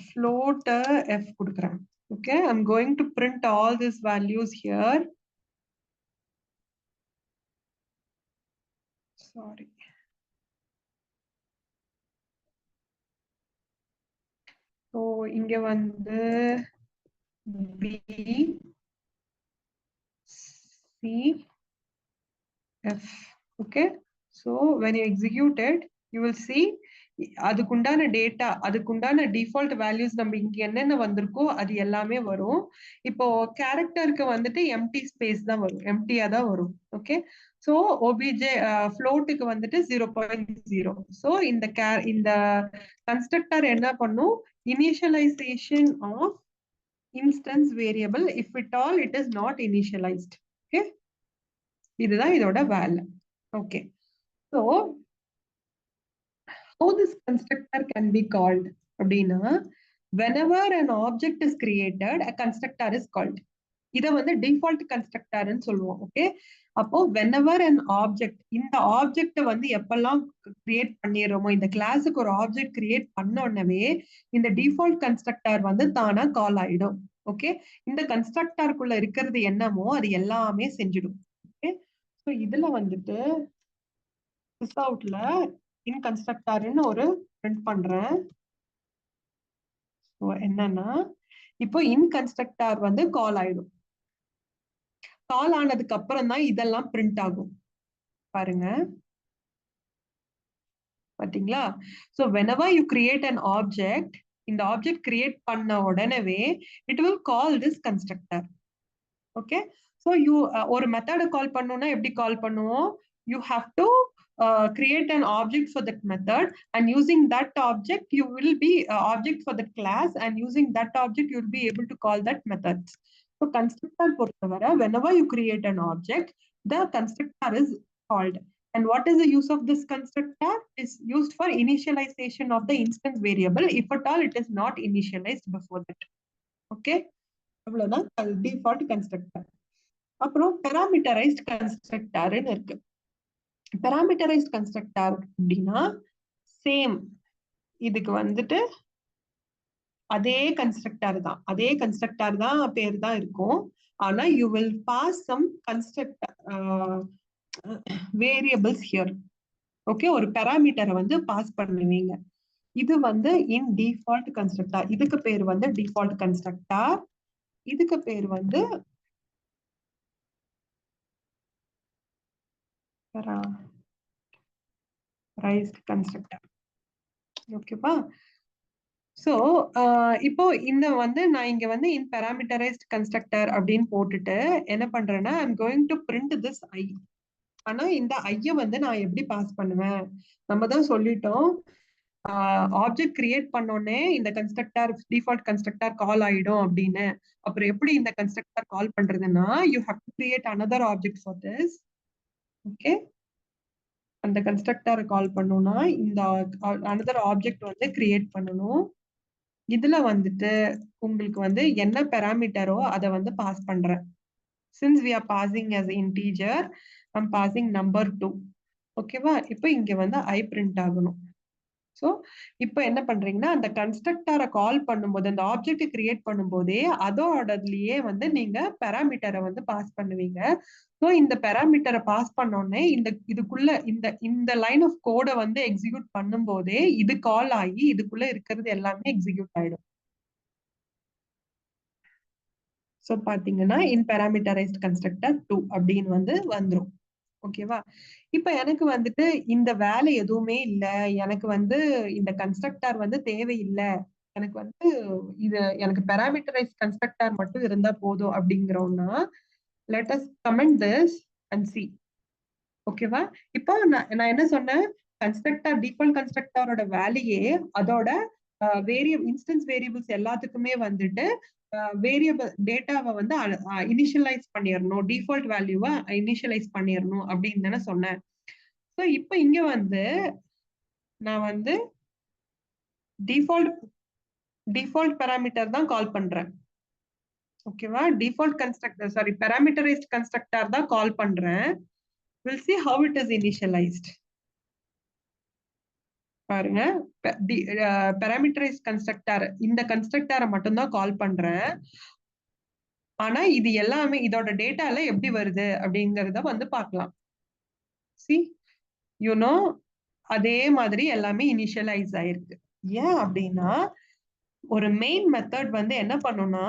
float f கொடுக்குறேன். Okay, I'm going to print all these values here. Sorry. So இங்க வந்து b c f. Okay, so when you execute it, you will see அதுக்குண்டான டேட்டா, அதுக்குண்டான டிஃபால்ட் வேல்யூஸ் நம்ம இங்க என்னென்ன வந்திருக்கோ அது எல்லாமே வரும். இப்போ கேரக்டருக்கு வந்துட்டு எம்டி ஸ்பேஸ் தான் வரும், எம்டியா தான் வரும். ஓகே, சோ ஒபிஜே ஃப்ளோட்டுக்கு வந்துட்டு 0.0. சோ இந்த கன்ஸ்ட்ரக்டர் என்ன பண்ணும், initialization of instance variable if it all it is not initialized. Okay, இதுதான் இதோட வேலை. Okay, so how this constructor can be called அப்படின்னா, whenever an object is created a constructor is called. இத வந்து default கன்ஸ்ட்ரக்டர்னு சொல்லுவோம். Okay, அப்போ whenever an object, இந்த object வந்து எப்பெல்லாம் கிரியேட் பண்ணிடுறோமோ, இந்த கிளாஸுக்கு ஒரு ஆப்ஜெக்ட் கிரியேட் பண்ண உடனே இந்த டிஃபால்ட் கன்ஸ்ட்ரக்டர் வந்து தானா கால் ஆயிடும். ஓகே, இந்த கன்ஸ்ட்ரக்டருக்குள்ள இருக்கிறது என்னமோ அது எல்லாமே செஞ்சிடும். ஓகே, ஸோ இதுல வந்துட்டு சிஸ்அவுட்ல இன் கன்ஸ்ட்ரக்டர்னு ஒரு பிரிண்ட் பண்றேன். என்னன்னா இப்போ இன் கன்ஸ்ட்ரக்டார் வந்து கால் ஆயிடும். கால் ஆனதுக்கு அப்புறம் தான் இதெல்லாம் பிரிண்ட் ஆகும். பாருங்க, பாத்தீங்களா? So whenever you create an object, இந்த ஆப்ஜெக்ட் கிரியேட் பண்ண உடனே it will call this constructor. Okay, so you ஒரு மெத்தடை கால் பண்ணணும்னா எப்படி கால் பண்ணுவோம்? You have to create an object for that method, and using that object you will be object for that class, and using that object you will be able to call that methods. So constructor பொறுத்தவரை whenever you create an object, the constructor is called. And what is the use of this constructor? Is used for initialization of the instance variable if at all it is not initialized before that. Okay, அவ்வளவுதான் default constructor. அப்புறம் பேராமீட்டரைஸ்ட் கன்ஸ்ட்ரக்டர்னு இருக்கு. பேராமீட்டரைஸ்ட் constructor அப்படின்னா same, இதுக்கு வந்துட்டு அதே constructor தான் பேர் தான் இருக்கும். ஆனா you will pass some constructor variables here. Okay, ஒரு பேராமீட்டரை வந்து பாஸ் பண்ணுவீங்க. இது வந்து இன் டிஃபால்ட் கன்ஸ்ட்ரக்டர். இதுக்கு பேர் வந்து டிஃபால்ட் கன்ஸ்ட்ரக்டர். இதுக்கு பேர் வந்து பேராமீட்டரைஸ்ட் கன்ஸ்ட்ரக்டர். ஓகேவா? சோ இப்போ இந்த வந்து நான் இங்க வந்து இன் பேராமீட்டரைஸ்ட் கன்ஸ்ட்ரக்டர் அப்படின்னு போட்டுட்டு என்ன பண்றேன்னா I am going to print this I. ஆனா இந்த ஐய வந்து நான் எப்படி பாஸ் பண்ணுவேன்? நம்ம தான் சொல்லிட்டோம், ஆப்ஜெக்ட் கிரியேட் பண்ணோடனே இந்த கன்ஸ்ட்ரக்டர் டிஃபால்ட் கன்ஸ்ட்ரக்டர் கால் ஆயிடும் அப்படின்னு. அப்புறம் எப்படி இந்த கன்ஸ்ட்ரக்டர் கால் பண்றதுன்னா you have to create another object for this. Okay, அந்த கன்ஸ்ட்ரக்டரை கால் பண்ணணும்னா இந்த another ஆப்ஜெக்ட் வந்து கிரியேட் பண்ணணும். இதுல வந்துட்டு உங்களுக்கு வந்து என்ன பேராமீட்டரோ அதை வந்து பாஸ் பண்றேன். since we are passing as integer, I'm passing number 2. ஓகேவா? இப்போ இங்க வந்து I print ஆகணும். சோ இப்போ என்ன பண்றீங்கன்னா அந்த கன்ஸ்ட்ரக்டரை கால் பண்ணும்போது, அந்த ஆப்ஜெக்ட் கிரியேட் பண்ணும்போதே அதோடலயே வந்து நீங்க பேராமீட்டரை வந்து பாஸ் பண்ணுவீங்க. சோ இந்த பேராமீட்டரை பாஸ் பண்ணோடனே இதுக்குள்ள இந்த லைன் ஆஃப் கோடை வந்து எக்ஸிக்யூட் பண்ணும் போதே இது கால் ஆகி இதுக்குள்ள இருக்கிறது எல்லாமே எக்ஸிக்யூட் ஆயிடும். சோ பாத்தீங்கன்னா இன் பேராமீட்டரைஸ்ட் கன்ஸ்ட்ரக்டர் 2 அப்படின்னு வந்து வந்துரும். ஓகேவா? இப்ப எனக்கு வந்துட்டு இந்த வேலை எதுவுமே இல்ல, எனக்கு வந்து இந்த கன்ஸ்ட்ரக்டர் வந்து தேவையில்லை, எனக்கு வந்து எனக்கு பேராமீட்டரைஸ்ட் கன்ஸ்ட்ரக்டர் மட்டும் இருந்தா போதும் அப்படிங்கிறோம்னா let us comment this and see. ஓகேவா? இப்போ நான் என்ன சொன்னேன், கன்ஸ்ட்ரக்டர் டிஃபால்ட் கன்ஸ்ட்ரக்டரோட வேலையே அதோட இன்ஸ்டன்ஸ் வேரியபிள்ஸ் எல்லாத்துக்குமே வந்துட்டு வேரியபிள் டேட்டாவை வந்து இனிஷியலைஸ் பண்ணிடணும், டிஃபால்ட் வேல்யூவை இனிஷியலைஸ் பண்ணிடணும் அப்படின்னு தானே சொன்னேன். ஸோ இப்போ இங்க வந்து நான் வந்து டிஃபால்ட் பேராமீட்டர் தான் கால் பண்றேன். ஓகேவா? டிஃபால்ட் கன்ஸ்ட்ரக்டர் சாரி பேராமீட்டரைஸ்ட் கன்ஸ்ட்ரக்டர் தான் கால் பண்றேன். we'll see how it is initialized. பாருங்க, பேராமீட்டரைஸ்ட் கன்ஸ்ட்ரக்டர் இந்த கன்ஸ்ட்ரக்டரை மட்டும் தான் கால் பண்றேன். ஆனா இது எல்லாமே இதோட டேட்டால எப்படி வருது அப்படிங்கறத வந்து பார்க்கலாம். see you know அதே மாதிரி எல்லாமே இனிஷியலைஸ் ஆயிருக்கு. ஏன் அப்படின்னா ஒரு மெயின் மெத்தட் வந்து என்ன பண்ணும்னா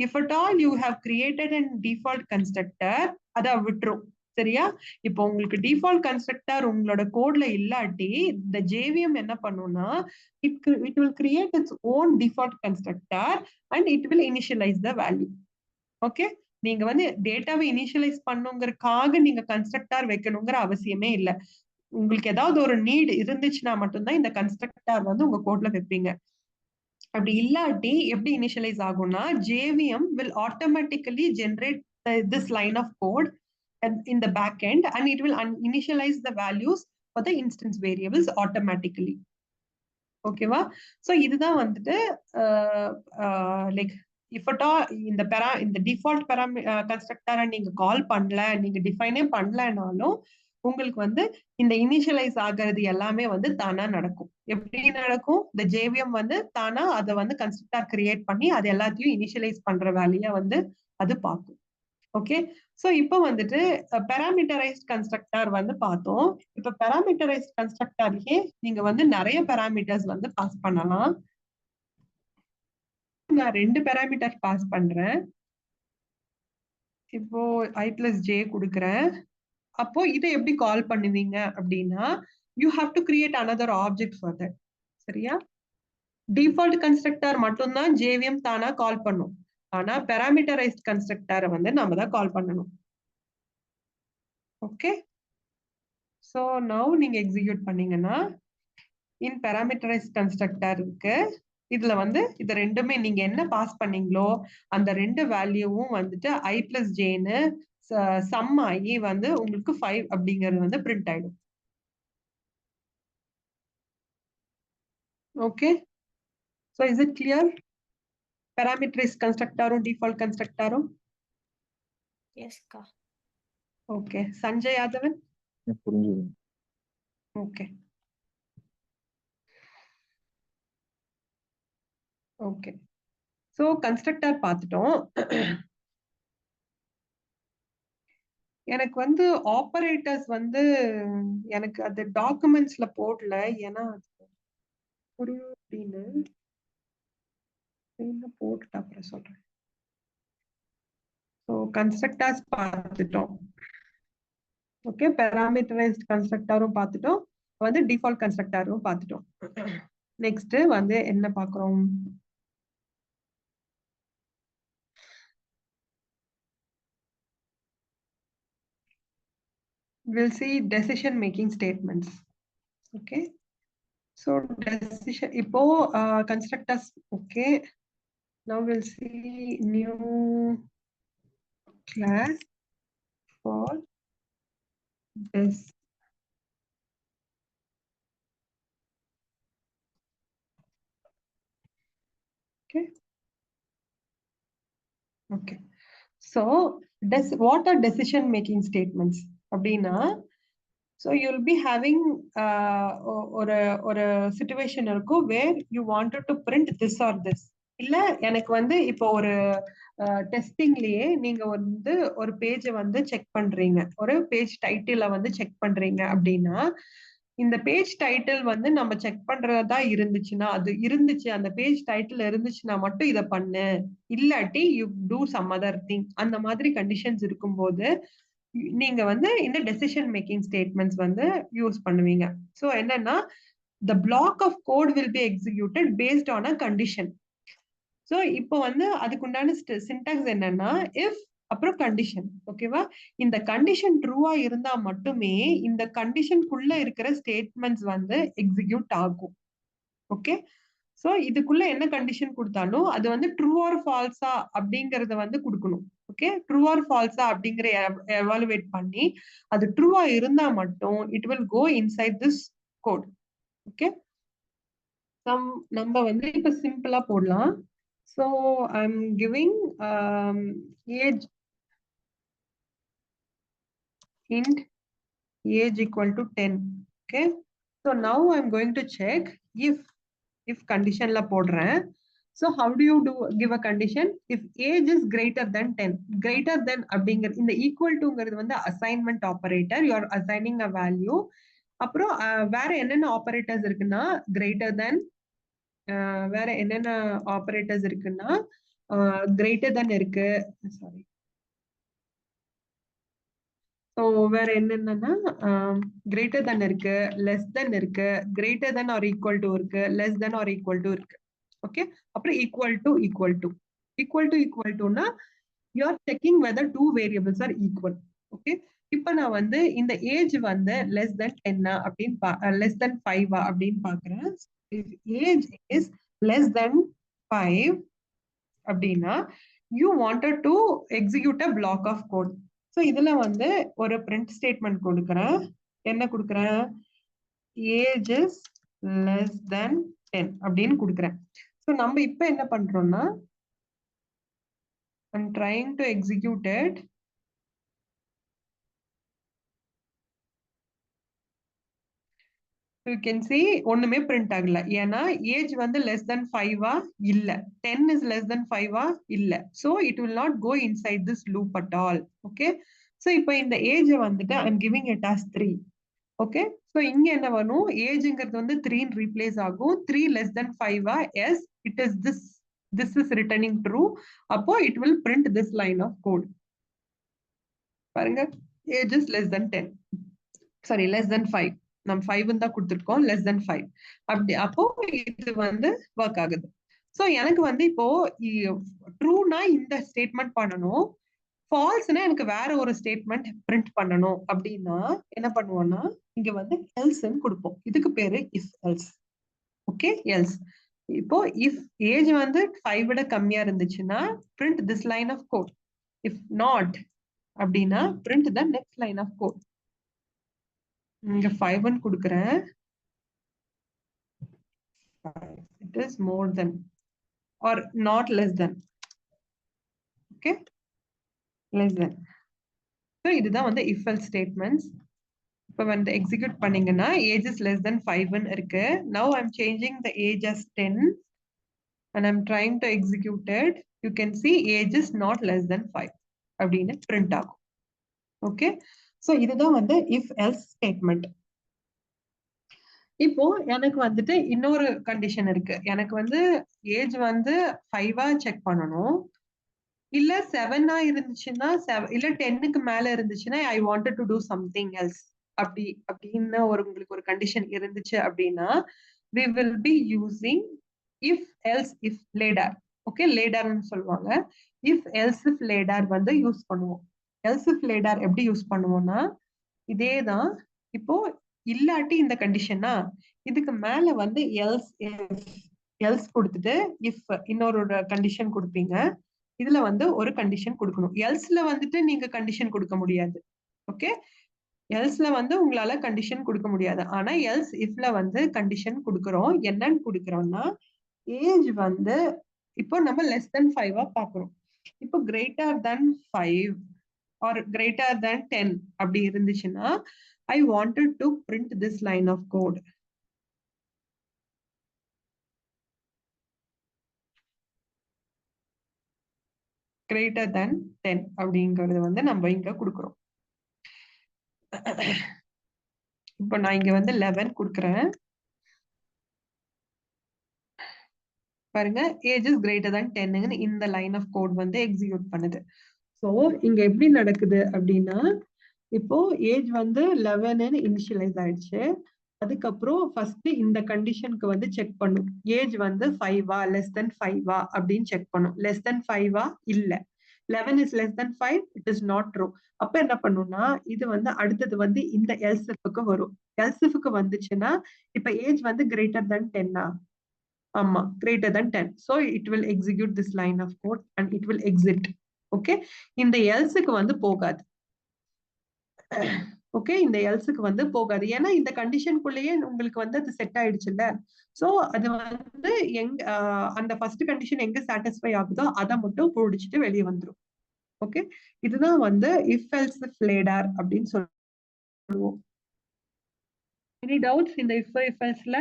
if at all you have created an default constructor அதை விட்டுரும். சரியா? இப்போ உங்களுக்கு டிஃபால்ட் கன்ஸ்ட்ரக்டர் உங்களோட கோட்ல இல்லாட்டி இந்த JVM என்ன பண்ணும்னா it will create its own default constructor and it will initialize the value. Okay, நீங்க வந்து டேட்டாவை இனிஷியலைஸ் பண்ணுங்கிறதுக்காக நீங்க கன்ஸ்ட்ரக்டர் வைக்கணுங்கிற அவசியமே இல்லை. உங்களுக்கு ஏதாவது ஒரு நீட் இருந்துச்சுன்னா மட்டும்தான் இந்த கன்ஸ்ட்ரக்டர் வந்து உங்க கோட்ல வைப்பீங்க. அப்படி இல்லாட்டி எப்படி இனிஷியலைஸ் ஆகும்னா JVM will automatically generate this line of code in the back end and it will initialize the values for the instance variables automatically. ஓகேவா? சோ இதுதான் வந்துட்டு லைக் if at all இந்த டிஃபால்ட் கன்ஸ்ட்ரக்டரை நீங்க கால் பண்ணல, நீங்க டிஃபைனே பண்ணலனாலும் உங்களுக்கு வந்து இந்த இனிஷியலைஸ் ஆகிறது எல்லாமே வந்து தானா நடக்கும். எப்படி நடக்கும்? இந்த JVM வந்து தானா அதை வந்து கன்ஸ்ட்ரக்டர் கிரியேட் பண்ணி அது எல்லாத்தையும் இனிஷியலைஸ் பண்ற வேலையை வந்து அது பார்க்கும். ஓகே, சோ இப்போ வந்துட்டு பேராமீட்டரைஸ்ட் கன்ஸ்ட்ரக்டர் வந்து பார்த்தோம். இப்போ பேராமீட்டரைஸ்ட் கன்ஸ்ட்ரக்டர்லயே நீங்க வந்து நிறைய பேராமீட்டர்ஸ் வந்து பாஸ் பண்ணலாம். நான் 2 parameter பாஸ் பண்றேன். இப்போ I plus j கொடுக்கிறேன். அப்போ இதை எப்படி கால் பண்ணுவீங்க அப்படின்னா you have to create another object for that. சரியா? டிஃபால்ட் கன்ஸ்ட்ரக்டர் மட்டும்தான் JVM தானா கால் பண்ணும். ஆனா parameterized கன்ஸ்ட்ரக்டரை வந்து நம்ம தான் கால் பண்ணணும். ஓகே, சோ நவ் நீங்க எக்ஸிக்யூட் பண்ணீங்கன்னா இன் parameterized கன்ஸ்ட்ரக்டர் இருக்கு. இதுல வந்து இது ரெண்டுமே நீங்க என்ன பாஸ் பண்ணீங்களோ அந்த ரெண்டு வேல்யூவும் வந்துட்டு I plus jன்னு சம் ஆகி வந்து உங்களுக்கு 5 அப்படிங்கிறது வந்து பிரிண்ட் ஆயிடும். Okay, so is it clear? Parameterized constructor default constructor. Yes, ka. Okay, Sanjay Yadavan. புரிஞ்சுது. Okay. Okay. So constructor பார்த்துட்டோம். எனக்கு வந்து ஆப்பரேட்டர்ஸ் வந்து எனக்கு அது டாக்குமெண்ட்ஸ்ல போடல. ஏன்னா புரியும் அப்படின்னு போட்டுட்டு அப்புறம் சொல்றேன். ஸோ கன்ஸ்ட்ரக்டர்ஸ் பார்த்துட்டோம். ஓகே, parameterized கன்ஸ்ட்ரக்டரும் பார்த்துட்டோம், வந்து டிஃபால்ட் கன்ஸ்ட்ரக்டரும் பார்த்துட்டோம். நெக்ஸ்ட் வந்து என்ன பார்க்குறோம்? We'll see decision making statements. Okay, so decision இப்போ constructors. Okay, now we'll see new class for this. Okay, okay, so what are decision making statements அப்படின்னா, so you'll be having ஒரு situation இருக்கும் where you wanted to print this or this. இல்ல எனக்கு வந்து இப்போ ஒரு டெஸ்டிங்லயே நீங்க வந்து ஒரு பேஜை வந்து செக் பண்றீங்க, ஒரு பேஜ் டைட்டில வந்து செக் பண்றீங்க அப்படின்னா, இந்த பேஜ் டைட்டில் வந்து நம்ம செக் பண்றதா இருந்துச்சுன்னா, அது இருந்துச்சு, அந்த பேஜ் டைட்டில் இருந்துச்சுன்னா மட்டும் இதை பண்ணு, இல்லாட்டி you do some other thing, அந்த மாதிரி கண்டிஷன்ஸ் இருக்கும்போது நீங்க வந்து இந்த டெசிஷன் மேக்கிங் ஸ்டேட்மெண்ட்ஸ் வந்து யூஸ் பண்ணுவீங்க. சோ என்னன்னா, the block of code will be executed based on a condition. So இப்போ வந்து அதுக்குண்டான சின்டாக்ஸ் என்னன்னா if அப்புறம் கண்டிஷன். ஓகேவா? இந்த கண்டிஷன் ட்ரூவா இருந்தா மட்டுமே இந்த கண்டிஷனுக்குள்ள இருக்கிற ஸ்டேட்மெண்ட்ஸ் வந்து எக்ஸிக்யூட் ஆகும். ஓகே, சோ இதுக்குள்ள என்ன கண்டிஷன் கொடுத்தாலும் அது வந்து ட்ரூ ஆர் ஃபால்ஸா அப்படிங்கறத வந்து கொடுக்கணும். ஓகே, ட்ரூ ஆர் ஃபால்ஸா அப்படிங்கிற எவாலுவேட் பண்ணி அது ட்ரூவா இருந்தா மட்டும் it will go inside this code. Okay, நம்ம வந்து இப்ப சிம்பிளா போடலாம். So I'm giving age int age equal to 10. Okay, so now I'm going to check if condition la podren. So how do you give a condition? If age is greater than 10, greater than அப்படிங்கிற இந்த equal toங்கிறது வந்து assignment operator, you are assigning a value. அப்புறம் வேற என்னென்ன operators இருக்குன்னா greater than, வேற என்னென்ன operators இருக்குன்னா greater than இருக்கு, சாரி. ஸோ வேற என்னென்னா greater than இருக்கு, less than இருக்கு, greater than or equal to இருக்கு, less than or equal to இருக்கு. ஓகே, அப்புறம் equal to equal toனா you are checking whether two variables are equal. Okay, இப்போ நான் வந்து இந்த ஏஜ் வந்து less than 10 அப்படின்னு less than 5 அப்படின்னு பாக்குறேன். If age is less than 5 அப்படின்னா you wanted to execute a block of code. So இதுல வந்து ஒரு print statement கொடுக்குறேன். என்ன கொடுக்குறேன்? age is less than 10 அப்படின்னு கொடுக்குறேன். ஸோ நம்ம இப்ப என்ன பண்றோம்னா, I'm trying to execute it. You can see ஒண்ணுமே print ஆகல. ஏன்னா age வந்து less than 5 இல்ல, 10 is less than 5 இல்ல. So it will not go inside this loop at all. Okay, so இப்போ இந்த age வந்துட்டு I'm giving it as 3. Okay, so இங்க என்ன வரும்? ஏஜ்ங்கிறது வந்து 3 replace ஆகும். 3 less than 5 yes, it is this this is returning true, அப்போ it will print this line of code. பாருங்க, age is less than 10, sorry less than 5, நம்ம 5 தான் கொடுத்திருக்கோம், less than 5 அப்படி, அப்போ இது வந்து ஒர்க் ஆகுது. சோ எனக்கு வந்து இப்போ ட்ரூனா இந்த ஸ்டேட்மெண்ட் பண்ணணும், ஃபால்ஸ்னா எனக்கு வேற ஒரு ஸ்டேட்மெண்ட் பிரிண்ட் பண்ணணும் அப்படின்னா என்ன பண்ணுவோம்னா இங்க வந்து எல்ஸ்ன்னு கொடுப்போம். இதுக்கு பேரு இஃப் எல்ஸ். Okay, else. இப்போ இஃப் ஏஜ் வந்து 5 விட கம்மியா இருந்துச்சுன்னா print this line of code. if not அப்படின்னா print the next line of code. இங்க 5 ன்னு கொடுக்கிறேன், it is more than or not less than. okay, less than. so இதுதான் வந்து if else statements. இப்போ வந்து எக்ஸிக்யூட் பண்ணீங்கன்னா ஏஜ் இஸ் லெஸ் தென் 5 ன்னு இருக்கு. Now I am changing the age as 10 and I'm trying to execute it. You can see age is not less than 5 அப்படின்னு print ஆகும். Okay, so இதுதான் வந்து if else statement. இப்போ எனக்கு வந்துட்டு இன்னொரு கண்டிஷன் இருக்கு. எனக்கு வந்து ஏஜ் வந்து 5 செக் பண்ணணும், இல்ல 7 இருந்துச்சுன்னா இல்ல 10க்கு மேல இருந்துச்சுன்னா I wanted to do something else அப்படின்னு உங்களுக்கு ஒரு கண்டிஷன் இருந்துச்சு அப்படின்னா we will be using if else if later. Okay, லேடர்னு சொல்லுவாங்க. if else if later வந்து யூஸ் பண்ணுவோம். else if later எப்படி யூஸ் பண்ணுவோம்னா இதேதான். இப்போ இல்லாட்டி இந்த கண்டிஷனா இதுக்கு மேல வந்து else கொடுத்துட்டு if இன்னொரு கண்டிஷன் கொடுப்பீங்க. இதுல வந்து ஒரு கண்டிஷன் கொடுக்கணும். எல்ஸ்ல வந்துட்டு நீங்க கண்டிஷன் கொடுக்க முடியாது. ஓகே, எல்ஸ்ல வந்து உங்களால கண்டிஷன் கொடுக்க முடியாது. ஆனா எல்ஸ் இஃப்ல வந்து கண்டிஷன் கொடுக்கிறோம். என்னன்னு கொடுக்கிறோம்னா ஏஜ் வந்து இப்போ நம்ம லெஸ் தென் 5 பாக்குறோம். இப்போ greater than 5 or greater than 10 அப்படி இருந்துச்சுன்னா I wanted to print this line of code. Greater than 10 அப்படிங்கிறது வந்து நம்ம இங்க கொடுக்கிறோம். இப்போ நான் இங்க வந்து 11 கொடுக்கிறேன். பாருங்க, ஏஜ் இஸ் கிரேட்டர் தென் 10 இந்த லைன் ஆஃப் கோட் வந்து எக்ஸிக்யூட் பண்ணுது. சோ இங்க எப்படி நடக்குது அப்படின்னா இப்போ ஏஜ் வந்து 11 இனிஷியலைஸ் ஆயிடுச்சு. அதுக்கப்புறம் ஃபர்ஸ்ட் இந்த கண்டிஷனுக்கு வந்து செக் பண்ணும், ஏஜ் வந்து 5 லெஸ் தென் 5 அப்படின்னு செக் பண்ணும். லெஸ் தென் 5 இல்ல, 11 is less than 5, it is not true. அப்ப என்ன பண்ணும்னா இது வந்து அடுத்தது வந்து இந்த else if-க்கு வரும். else if-க்கு வந்துச்சுன்னா இப்ப ஏஜ் வந்து கிரேட்டர் தென் 10 ஆமா, greater than 10. So it will execute this line of code and it will exit. Okay, இந்த else-க்கு வந்து போகாது. ஓகே, இந்த else-க்கு வந்து போகாது. ஏன்னா இந்த கண்டிஷனுக்குள்ளேயே உங்களுக்கு வந்து அது செட் ஆயிடுச்சுல்ல. சோ அது வந்து அந்த ஃபர்ஸ்ட் கண்டிஷன் எங்க சாட்டிஸ்ஃபை ஆகுதோ அதை மட்டும் பிடிச்சிட்டு வெளியே வந்துடும். ஓகே, இதுதான் வந்து if else if later அப்படின்னு சொல்லுவோம். எனி டவுட்ஸ் இந்த if else-ல?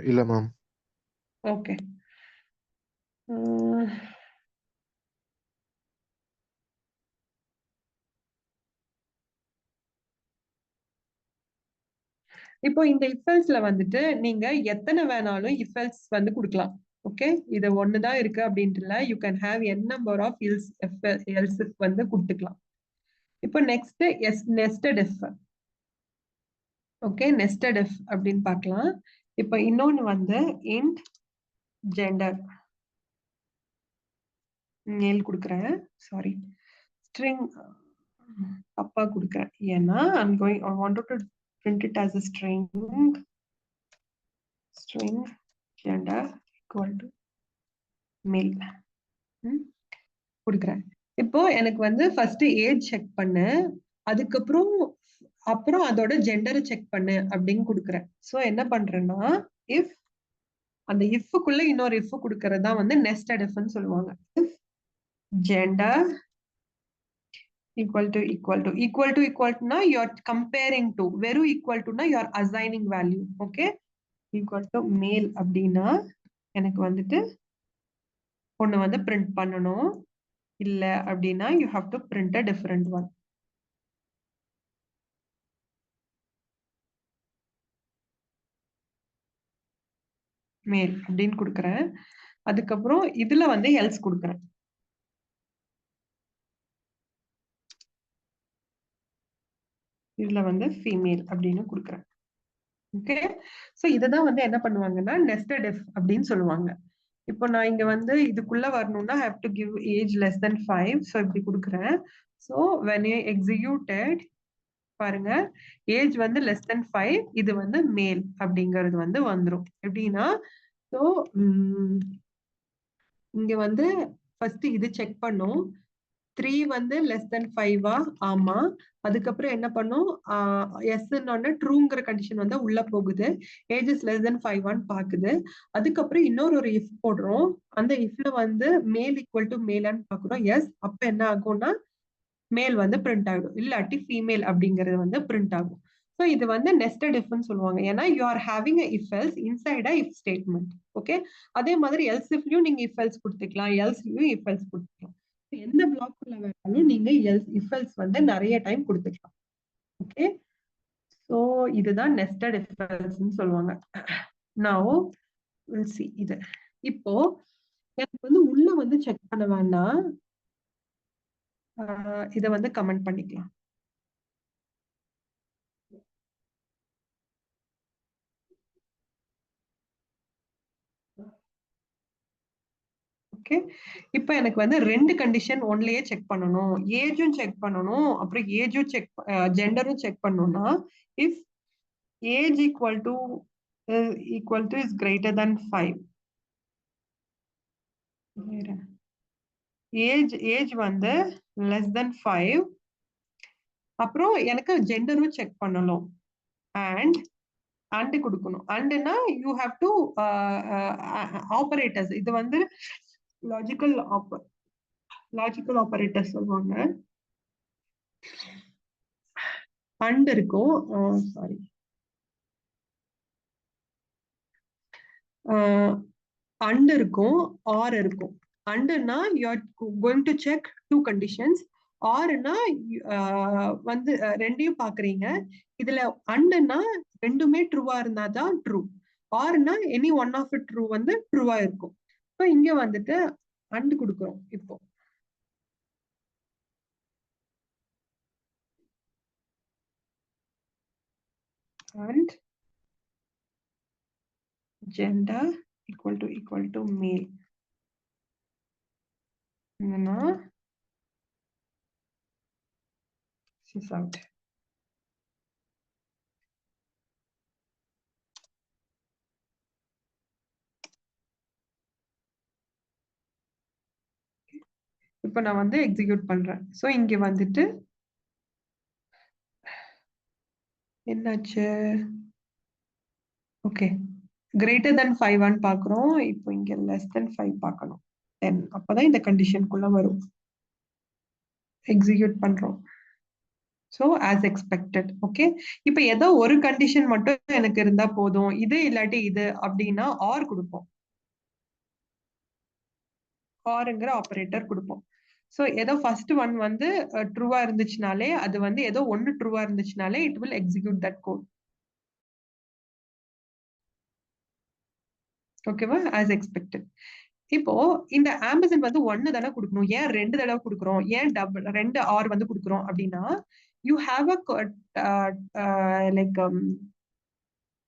இல்ல மேம். ஓகே, இப்போ இந்த if else-ல வந்துட்டு நீங்க எத்தனை வேணாலும் if else வந்து கொடுக்கலாம். ஓகே, இது ஒண்ணுதான் இருக்கு அப்படின்ட்டு இல்ல, you can have n number of else if வந்து கொடுத்துக்கலாம். இப்போ next nested if. Okay, nested if அப்படின்னு பார்க்கலாம். இப்போ இன்னொன்னு வந்து int gender மேல் கொடுக்குறேன், சாரி ஸ்ட்ரிங் தப்பா கொடுக்குறேன். ஏன்னா I wanted to print it as a string gender equal to male கொடுக்குறேன். இப்போ எனக்கு வந்து ஃபர்ஸ்ட் ஏஜ் செக் பண்ணு, அதுக்கப்புறம் அதோட ஜெண்டரை செக் பண்ணு அப்படின்னு கொடுக்குறேன். சோ என்ன பண்றேன்னா if அந்த if-க்குள்ள இன்னொரு if கொடுக்கறது தான் வந்து nested if-ன்னு சொல்லுவாங்க. if gender equal to னா you are comparing to, வெறும் equal to னா you are assigning value. okay, equal to male அப்படின்னா எனக்கு வந்துட்டு ஒண்ணு வந்து print பண்ணணும். இல்ல அப்படின்னா you have to print a different one. மேல் அப்படின்னு கொடுக்குறேன். அதுக்கப்புறம் இதுல வந்து எல்ஸ் கொடுக்குறேன். இதுல வந்து ஃபீமேல் அப்படின்னு கொடுக்குறேன். ஓகே, சோ இததான் வந்து என்ன பண்ணுவாங்கன்னா நெஸ்டட் இஃப் அப்படின்னு சொல்லுவாங்க. இப்போ நான் இங்க வந்து இதுக்குள்ள வரணும்னா have to give age less than 5. So இப்படி கொடுக்குறேன். ஸோ when you executed பாருங்க, ஏஜ் வந்து லெஸ் தென் 5, இது வந்து மேல் அப்படிங்கிறது வந்து வந்துரும். எப்படின்னா ஸோ இங்க வந்து ஃபர்ஸ்ட் இது செக் பண்ணும். 3 வந்து லெஸ் தென் 5ஆ? ஆமா. அதுக்கப்புறம் என்ன பண்ணும்? எஸ்ன்னு ட்ரூங்கிற கண்டிஷன் வந்து உள்ள போகுது. ஏஜ் இஸ் லெஸ் தென் 5ஆன்னு பாக்குது. அதுக்கப்புறம் இன்னொரு ஒரு இஃப் போடுறோம். அந்த இஃப்ல வந்து மேல் ஈக்குவல் டு மேலான்னு பாக்குறோம். எஸ். அப்ப என்ன ஆகும்னா மேல் வந்து பிரிண்ட் ஆகும், இல்லாட்டி ஃபீமேல் அப்படிங்கிறது வந்து பிரிண்ட் ஆகும். ஸோ இது வந்து நெஸ்டட் இஃப்னு சொல்லுவாங்க. ஏன்னா you are having a if else inside a if statement. Okay, அதே மாதிரி எல்ஸ் இஃப்லயும் நீங்க இஃப் எல்ஸ் கொடுத்துக்கலாம், எல்ஸ்லயும் இஃப் எல்ஸ் கொடுத்துக்கலாம். எந்த பிளாக்குள்ள வேணாலும் நீங்க எல்ஸ் இஃப் எல்ஸ் வந்து நிறைய டைம் கொடுத்துக்கலாம். ஓகே, ஸோ இதுதான் நெஸ்டட் இஃப் எல்ஸ்னு சொல்லுவாங்க. நவ் வில் see இது. இப்போ எனக்கு வந்து உள்ள வந்து செக் பண்ண வேண்டாம், இதை வந்து கமெண்ட் பண்ணிக்கலாம். ஓகே, இப்போ எனக்கு வந்து ரெண்டு கண்டிஷன் ஒன்லயே செக் பண்ணணும். ஏஜும் செக் பண்ணணும், அப்புறம் ஏஜும் செக் ஜெண்டரும் செக் பண்ணணும்னா if age equal to is greater than 5, age வந்து லெஸ் தென் 5, அப்புறம் எனக்கு ஜெண்டரும் செக் பண்ணணும் அண்ட் கொடுக்கணும். அண்ட்னா யூ ஹேவ் டு ஆபரேட்டர்ஸ், இது வந்து லாஜிக்கல் ஆபரேட்டர் சொல்லுவாங்க. அண்ட் இருக்கும், சாரி, அண்ட் இருக்கும், ஆர் இருக்கும். அண்ட்னா you are going to check two conditions. ஆர்னா வந்து ரெண்டையும் பாக்குறீங்க. இதுல அண்ட்னா ரெண்டுமே ட்ரூவா இருந்தாதான் ட்ரூ, ஆர்னா any one of it true வந்து ட்ரூவா இருக்கும். ஸோ இங்க வந்துட்டு அண்ட் கொடுக்குறோம். இப்போ and gender equal to male. This is out. இப்போ நான் வந்து எக்ஸிக்யூட் பண்றேன். ஸோ இங்க வந்துட்டு என்னாச்சு? ஓகே, கிரேட்டர் தென் 5 பாக்குறோம். இப்போ இங்க லெஸ் தென் 5 பார்க்கணும். 10, அப்பதான் இந்த கண்டிஷனுக்குள்ள வரும். எக்ஸிக்யூட் பண்றோம். So as expected. ஓகே, இப்போ ஏதோ ஒரு கண்டிஷன் மட்டும் எனக்கு இருந்தா போதும், இது இல்லாட்டி இது அப்படின்னா ஆர் கொடுப்போம். ஆர்ங்கிற ஆபரேட்டர் கொடுப்போம். ஸோ ஏதோ ஃபர்ஸ்ட் ஒன் வந்து ட்ரூவா இருந்துச்சுனாலே, அது வந்து ஏதோ ஒன்னு ட்ரூவா இருந்துச்சுனாலே it will execute that code. ஓகேவா, ஆஸ் எக்ஸ்பெக்டட். இப்போ இந்த ஆம்பர்சண்ட் வந்து 1 தானே கொடுக்கணும், ஏன் 2 தடவை கொடுக்குறோம், ஏன் டபுள் 2 ஆர் வந்து கொடுக்குறோம் அப்படின்னா யூ ஹாவ் அ லைக்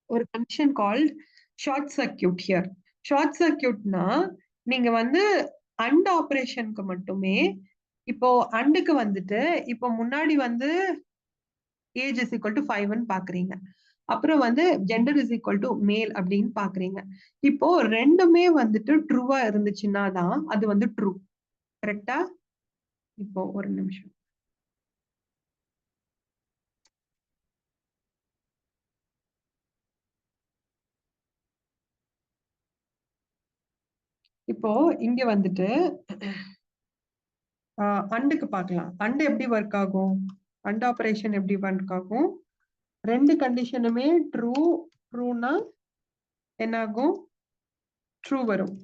ஒரு condition called short circuit here. Short சர்க்கியூட்னா நீங்க வந்து அண்ட் ஆபரேஷனுக்கு மட்டுமே, இப்போ அண்டுக்கு வந்துட்டு இப்போ முன்னாடி வந்து ஏஜ் இஸ் ஈக்குவல் டு 5ன்னு பாக்குறீங்க, அப்புறம் வந்து ஜெண்டர் இஸ் ஈக்குவல் டு மேல் அப்படின்னு பாக்குறீங்க. இப்போ ரெண்டுமே வந்துட்டு ட்ரூவா இருந்துச்சுன்னா தான் அது வந்து ட்ரூ. கரெக்டா? இப்போ ஒரு நிமிஷம். இப்போ இங்க வந்துட்டு அண்டுக்கு பார்க்கலாம். அண்ட் எப்படி ஒர்க் ஆகும்? அண்ட் ஆபரேஷன் எப்படி ஒர்க் ஆகும்? ரெண்டு கண்டிஷனுமே ட்ரூனா என்ன ஆகும்? ட்ரூ வரும்.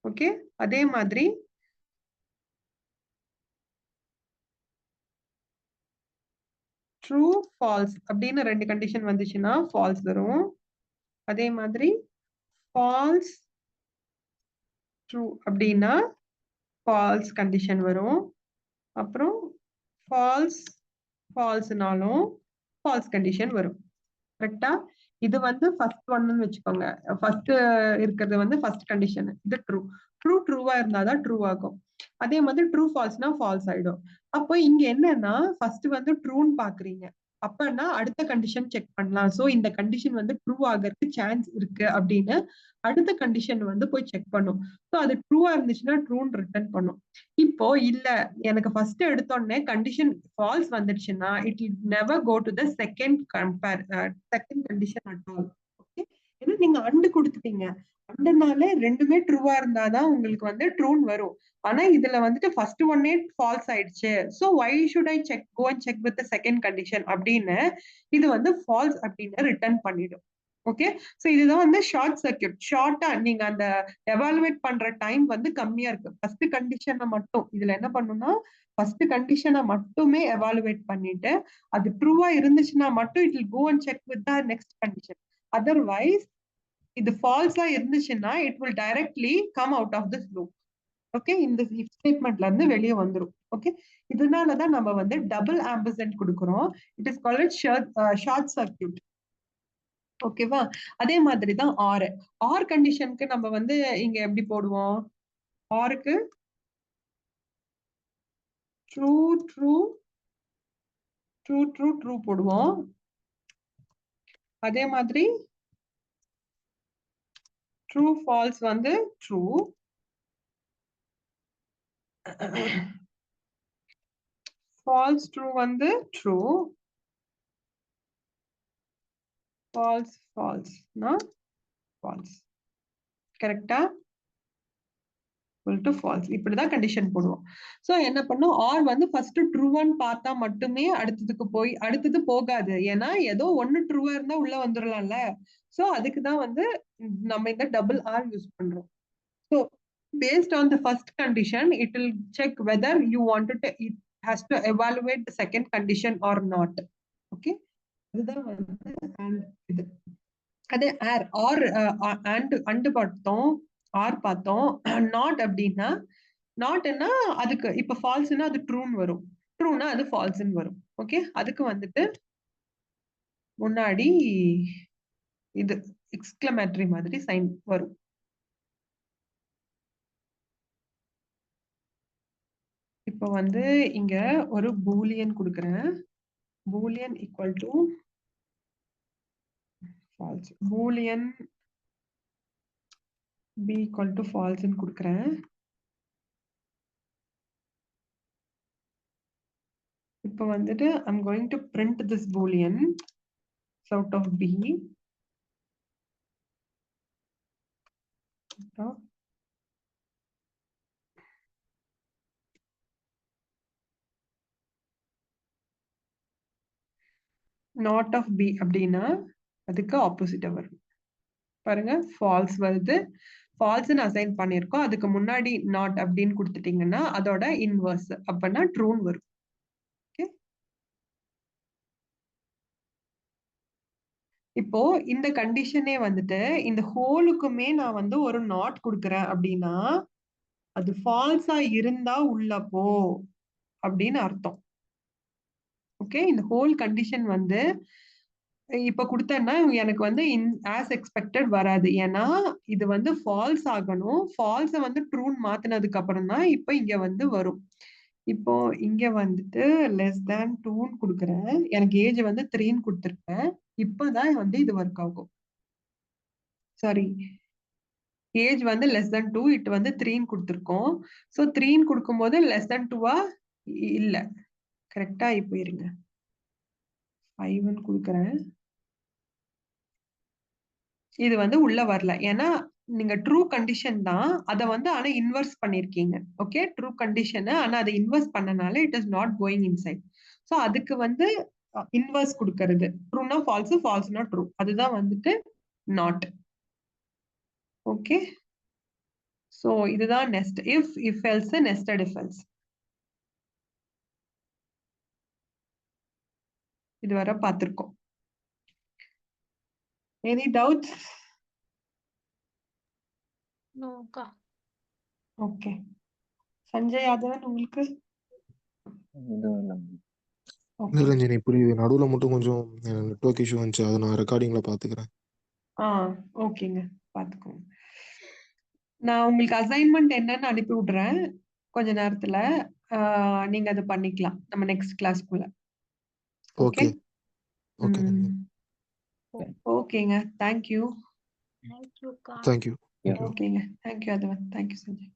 ஓகே, அதே மாதிரி ட்ரூ ஃபால்ஸ் அப்படின்னு ரெண்டு கண்டிஷன் வந்துச்சுன்னா ஃபால்ஸ் வரும். அதே மாதிரி ஃபால்ஸ் ட்ரூ அப்படின்னா ஃபால்ஸ் கண்டிஷன் வரும். அப்புறம் ஃபால்ஸ் ஃபால்ஸ்னாலும் ஃபால்ஸ் கண்டிஷன் வரும். கரெக்டா? இது வந்து ஃபர்ஸ்ட் ஒன்னு வச்சுக்கோங்க. ஃபர்ஸ்ட் இருக்கிறது வந்து ஃபர்ஸ்ட் கண்டிஷன். இது ட்ரூ. ட்ரூவா இருந்தாதான் ட்ரூ ஆகும். அதே மாதிரி ட்ரூ ஃபால்ஸ்னா ஃபால்ஸ் ஆயிடும். அப்போ இங்க என்னன்னா ஃபர்ஸ்ட் வந்து ட்ரூன்னு பாக்குறீங்க. அப்பன்னா அடுத்த கண்டிஷன் செக் பண்ணலாம். சோ இந்த கண்டிஷன் வந்து ட்ரூ ஆகிறதுக்கு சான்ஸ் இருக்கு அப்படின்னு அடுத்த கண்டிஷன் வந்து போய் செக் பண்ணும். சோ அது ட்ரூவா இருந்துச்சுன்னா ட்ரூன்னு ரிட்டர்ன் பண்ணும். இப்போ இல்ல எனக்கு ஃபர்ஸ்ட் எடுத்தோடனே கண்டிஷன் ஃபால்ஸ் வந்துடுச்சுன்னா it will never go to the second condition at all. Okay, ஏன்னா நீங்க அண்டு கொடுத்துட்டீங்க. அண்டுனால ரெண்டுமே ட்ரூவா இருந்தாதான் உங்களுக்கு வந்து ட்ரூன்னு வரும். ஆனா இதுல வந்துட்டு ஃபர்ஸ்ட் ஒன்னே ஃபால்ஸ் ஆயிடுச்சு. So why should I go and check with second condition அப்படின்னு இது வந்து ஃபால்ஸ் அப்படின்னு ரிட்டர்ன் பண்ணிடும். ஓகே, சோ இதுதான் வந்து ஷார்ட் சர்க்கியூட். ஷார்ட்டா நீங்க அந்த எவாலுவேட் பண்ற டைம் வந்து கம்மியா இருக்கு. ஃபர்ஸ்ட் கண்டிஷனை மட்டும் இதுல என்ன பண்ணும்னா ஃபர்ஸ்ட் கண்டிஷனை மட்டுமே எவாலுவேட் பண்ணிட்டு அது ட்ரூவா இருந்துச்சுன்னா மட்டும் it will go and check with the next condition. Otherwise இது ஃபால்ஸா இருந்துச்சுன்னா it will directly come out of this loop. Okay, இந்த இஃப் ஸ்டேட்மெண்ட்ல இருந்து வெளியே வந்துரும். ஓகே, இதனாலதான் நம்ம வந்து டபுள் ஆம்பர்சன்ட் கொடுக்கிறோம். It is called short circuit. ஓகேவா? அதே மாதிரி தான் ஆர் கண்டிஷனுக்கு நம்ம வந்து இங்க எப்படி போடுவோம்? ஆருக்கு true true true true true போடுவோம். அதே மாதிரி ட்ரூ ஃபால்ஸ் வந்து ட்ரூ. ஃபால்ஸ் ட்ரூ வந்து ட்ரூ. ஃபால்ஸ் ஃபால்ஸ்னா ஃபால்ஸ். கரெக்டா? ஃபால்ஸ் இப்படிதான் கண்டிஷன் போடுவோம். சோ என்ன பண்ணும்? ஆர் வந்து ஃபர்ஸ்ட் ட்ரூவான்னு பார்த்தா மட்டுமே அடுத்ததுக்கு போய் அடுத்தது போகாது. ஏன்னா ஏதோ ஒன்னு ட்ரூவா இருந்தா உள்ள வந்துடலாம்ல. சோ அதுக்குதான் வந்து நம்ம இந்த டபுள் ஆர் யூஸ் பண்றோம். So based on the first condition, it will check whether you wanted to, it has to evaluate the second condition or not. Okay, இதுதான் வந்து and இது. அதே ஆர் அண்டு பார்த்தோம், ஆர் பார்த்தோம். நாட் அப்படின்னா நாட்னா அதுக்கு இப்ப ஃபால்ஸ்னா அது ட்ரூன்னு வரும். ட்ரூனா அது ஃபால்ஸ்ன்னு வரும். ஓகே, அதுக்கு வந்துட்டு முன்னாடி இது எக்ஸ்கிளமேட்டரி மாதிரி சைன் வரும். இப்போ வந்து இங்க ஒரு பூலியன் கொடுக்குறேன். Boolean equal to false. Boolean b equal to ஃபால்ஸ்ன்னு கொடுக்குறேன். இப்போ வந்துட்டு I'm going to print this boolean out of b. not of b அப்படின்னா அதுக்கு ஆப்போசிட்டா வரும். பாருங்க, ஃபால்ஸ் வருது. ஃபால்ஸ்ன்னு அசைன் பண்ணிருக்கோம். அதுக்கு முன்னாடி நாட் அப்படின்னு கொடுத்துட்டீங்கன்னா அதோட இன்வர்ஸ் அப்படின்னா ட்ரூன்னு வரும். ஓகே, இப்போ இந்த கண்டிஷனே வந்துட்டு இந்த ஹோலுக்குமே நான் வந்து ஒரு நாட் கொடுக்குறேன் அப்படின்னா அது ஃபால்ஸா இருந்தா உள்ள போ அப்படின்னு அர்த்தம். ஓகே, இந்த ஹோல் கண்டிஷன் வந்து இப்ப கொடுத்தேன்னா எனக்கு வந்து ஆஸ் எக்ஸ்பெக்டட் வராது. ஏன்னா இது வந்து ஃபால்ஸ் ஆகணும். ஃபால்ஸ வந்து ட்ரூன்னு மாத்தினதுக்கு அப்புறம் தான் இப்ப இங்க வந்து வரும். இப்போ இங்க வந்துட்டு லெஸ் தேன் 2ன்னு கொடுக்குறேன். எனக்கு ஏஜ் வந்து 3ன்னு கொடுத்துருக்கேன். இப்பதான் வந்து இது ஒர்க் ஆகும். சாரி, ஏஜ் வந்து லெஸ் தேன் 2, இட் வந்து 3ன்னு கொடுத்துருக்கோம். ஸோ 3ன்னு கொடுக்கும்போது லெஸ் தேன் 2வா இல்ல. கரெக்டா? இப்போ இருங்க, 5ன்னு கொடுக்குறேன். இது வந்து உள்ள வரல. ஏன்னா நீங்க ட்ரூ கண்டிஷன் தான், அதை வந்து ஆனா இன்வெர்ஸ் பண்ணிருக்கீங்க. ஓகே, ட்ரூ கண்டிஷன் ஆனா அதை இன்வெர்ஸ் பண்ணனால it is not going inside. So அதுக்கு வந்து இன்வெர்ஸ் கொடுக்கிறது. ட்ரூனா ஃபால்ஸ், ஃபால்ஸ்னா ட்ரூ. அதுதான் வந்துட்டு நாட். ஓகே, சோ இதுதான் nest if else, nested if else. இதுவரை பார்த்திருக்கோம். Any doubts? நோக்கா. ஓகே. சஞ்சய் யாதவன் உங்களுக்கு? எதுவும் இல்லை. ஓகே. ரஞ்சனி புரியுது. நடுவில் மட்டும் கொஞ்சம் நெட்ஒர்க் இஷ்யூ வந்துச்சு. அதை நான் ரெக்கார்டிங்கில் பார்த்துக்கிறேன். ஓகேங்க. பார்த்துக்கோங்க. நான் உங்களுக்கு அசைன்மெண்ட் என்னன்னு அனுப்பி விடுறேன் கொஞ்ச நேரத்துல. நீங்க அதை பண்ணிக்கலாம் நம்ம நெக்ஸ்ட் கிளாஸ்க்குள்ள. ஓகே. Okay okay Ranjani. ஓகேங்க. தேங்க்யூ. தேங்க்யூக்கா. தேங்க்யூ. ஓகேங்க. தேங்க்யூ யாதவன். தேங்க்யூ சஞ்சய்.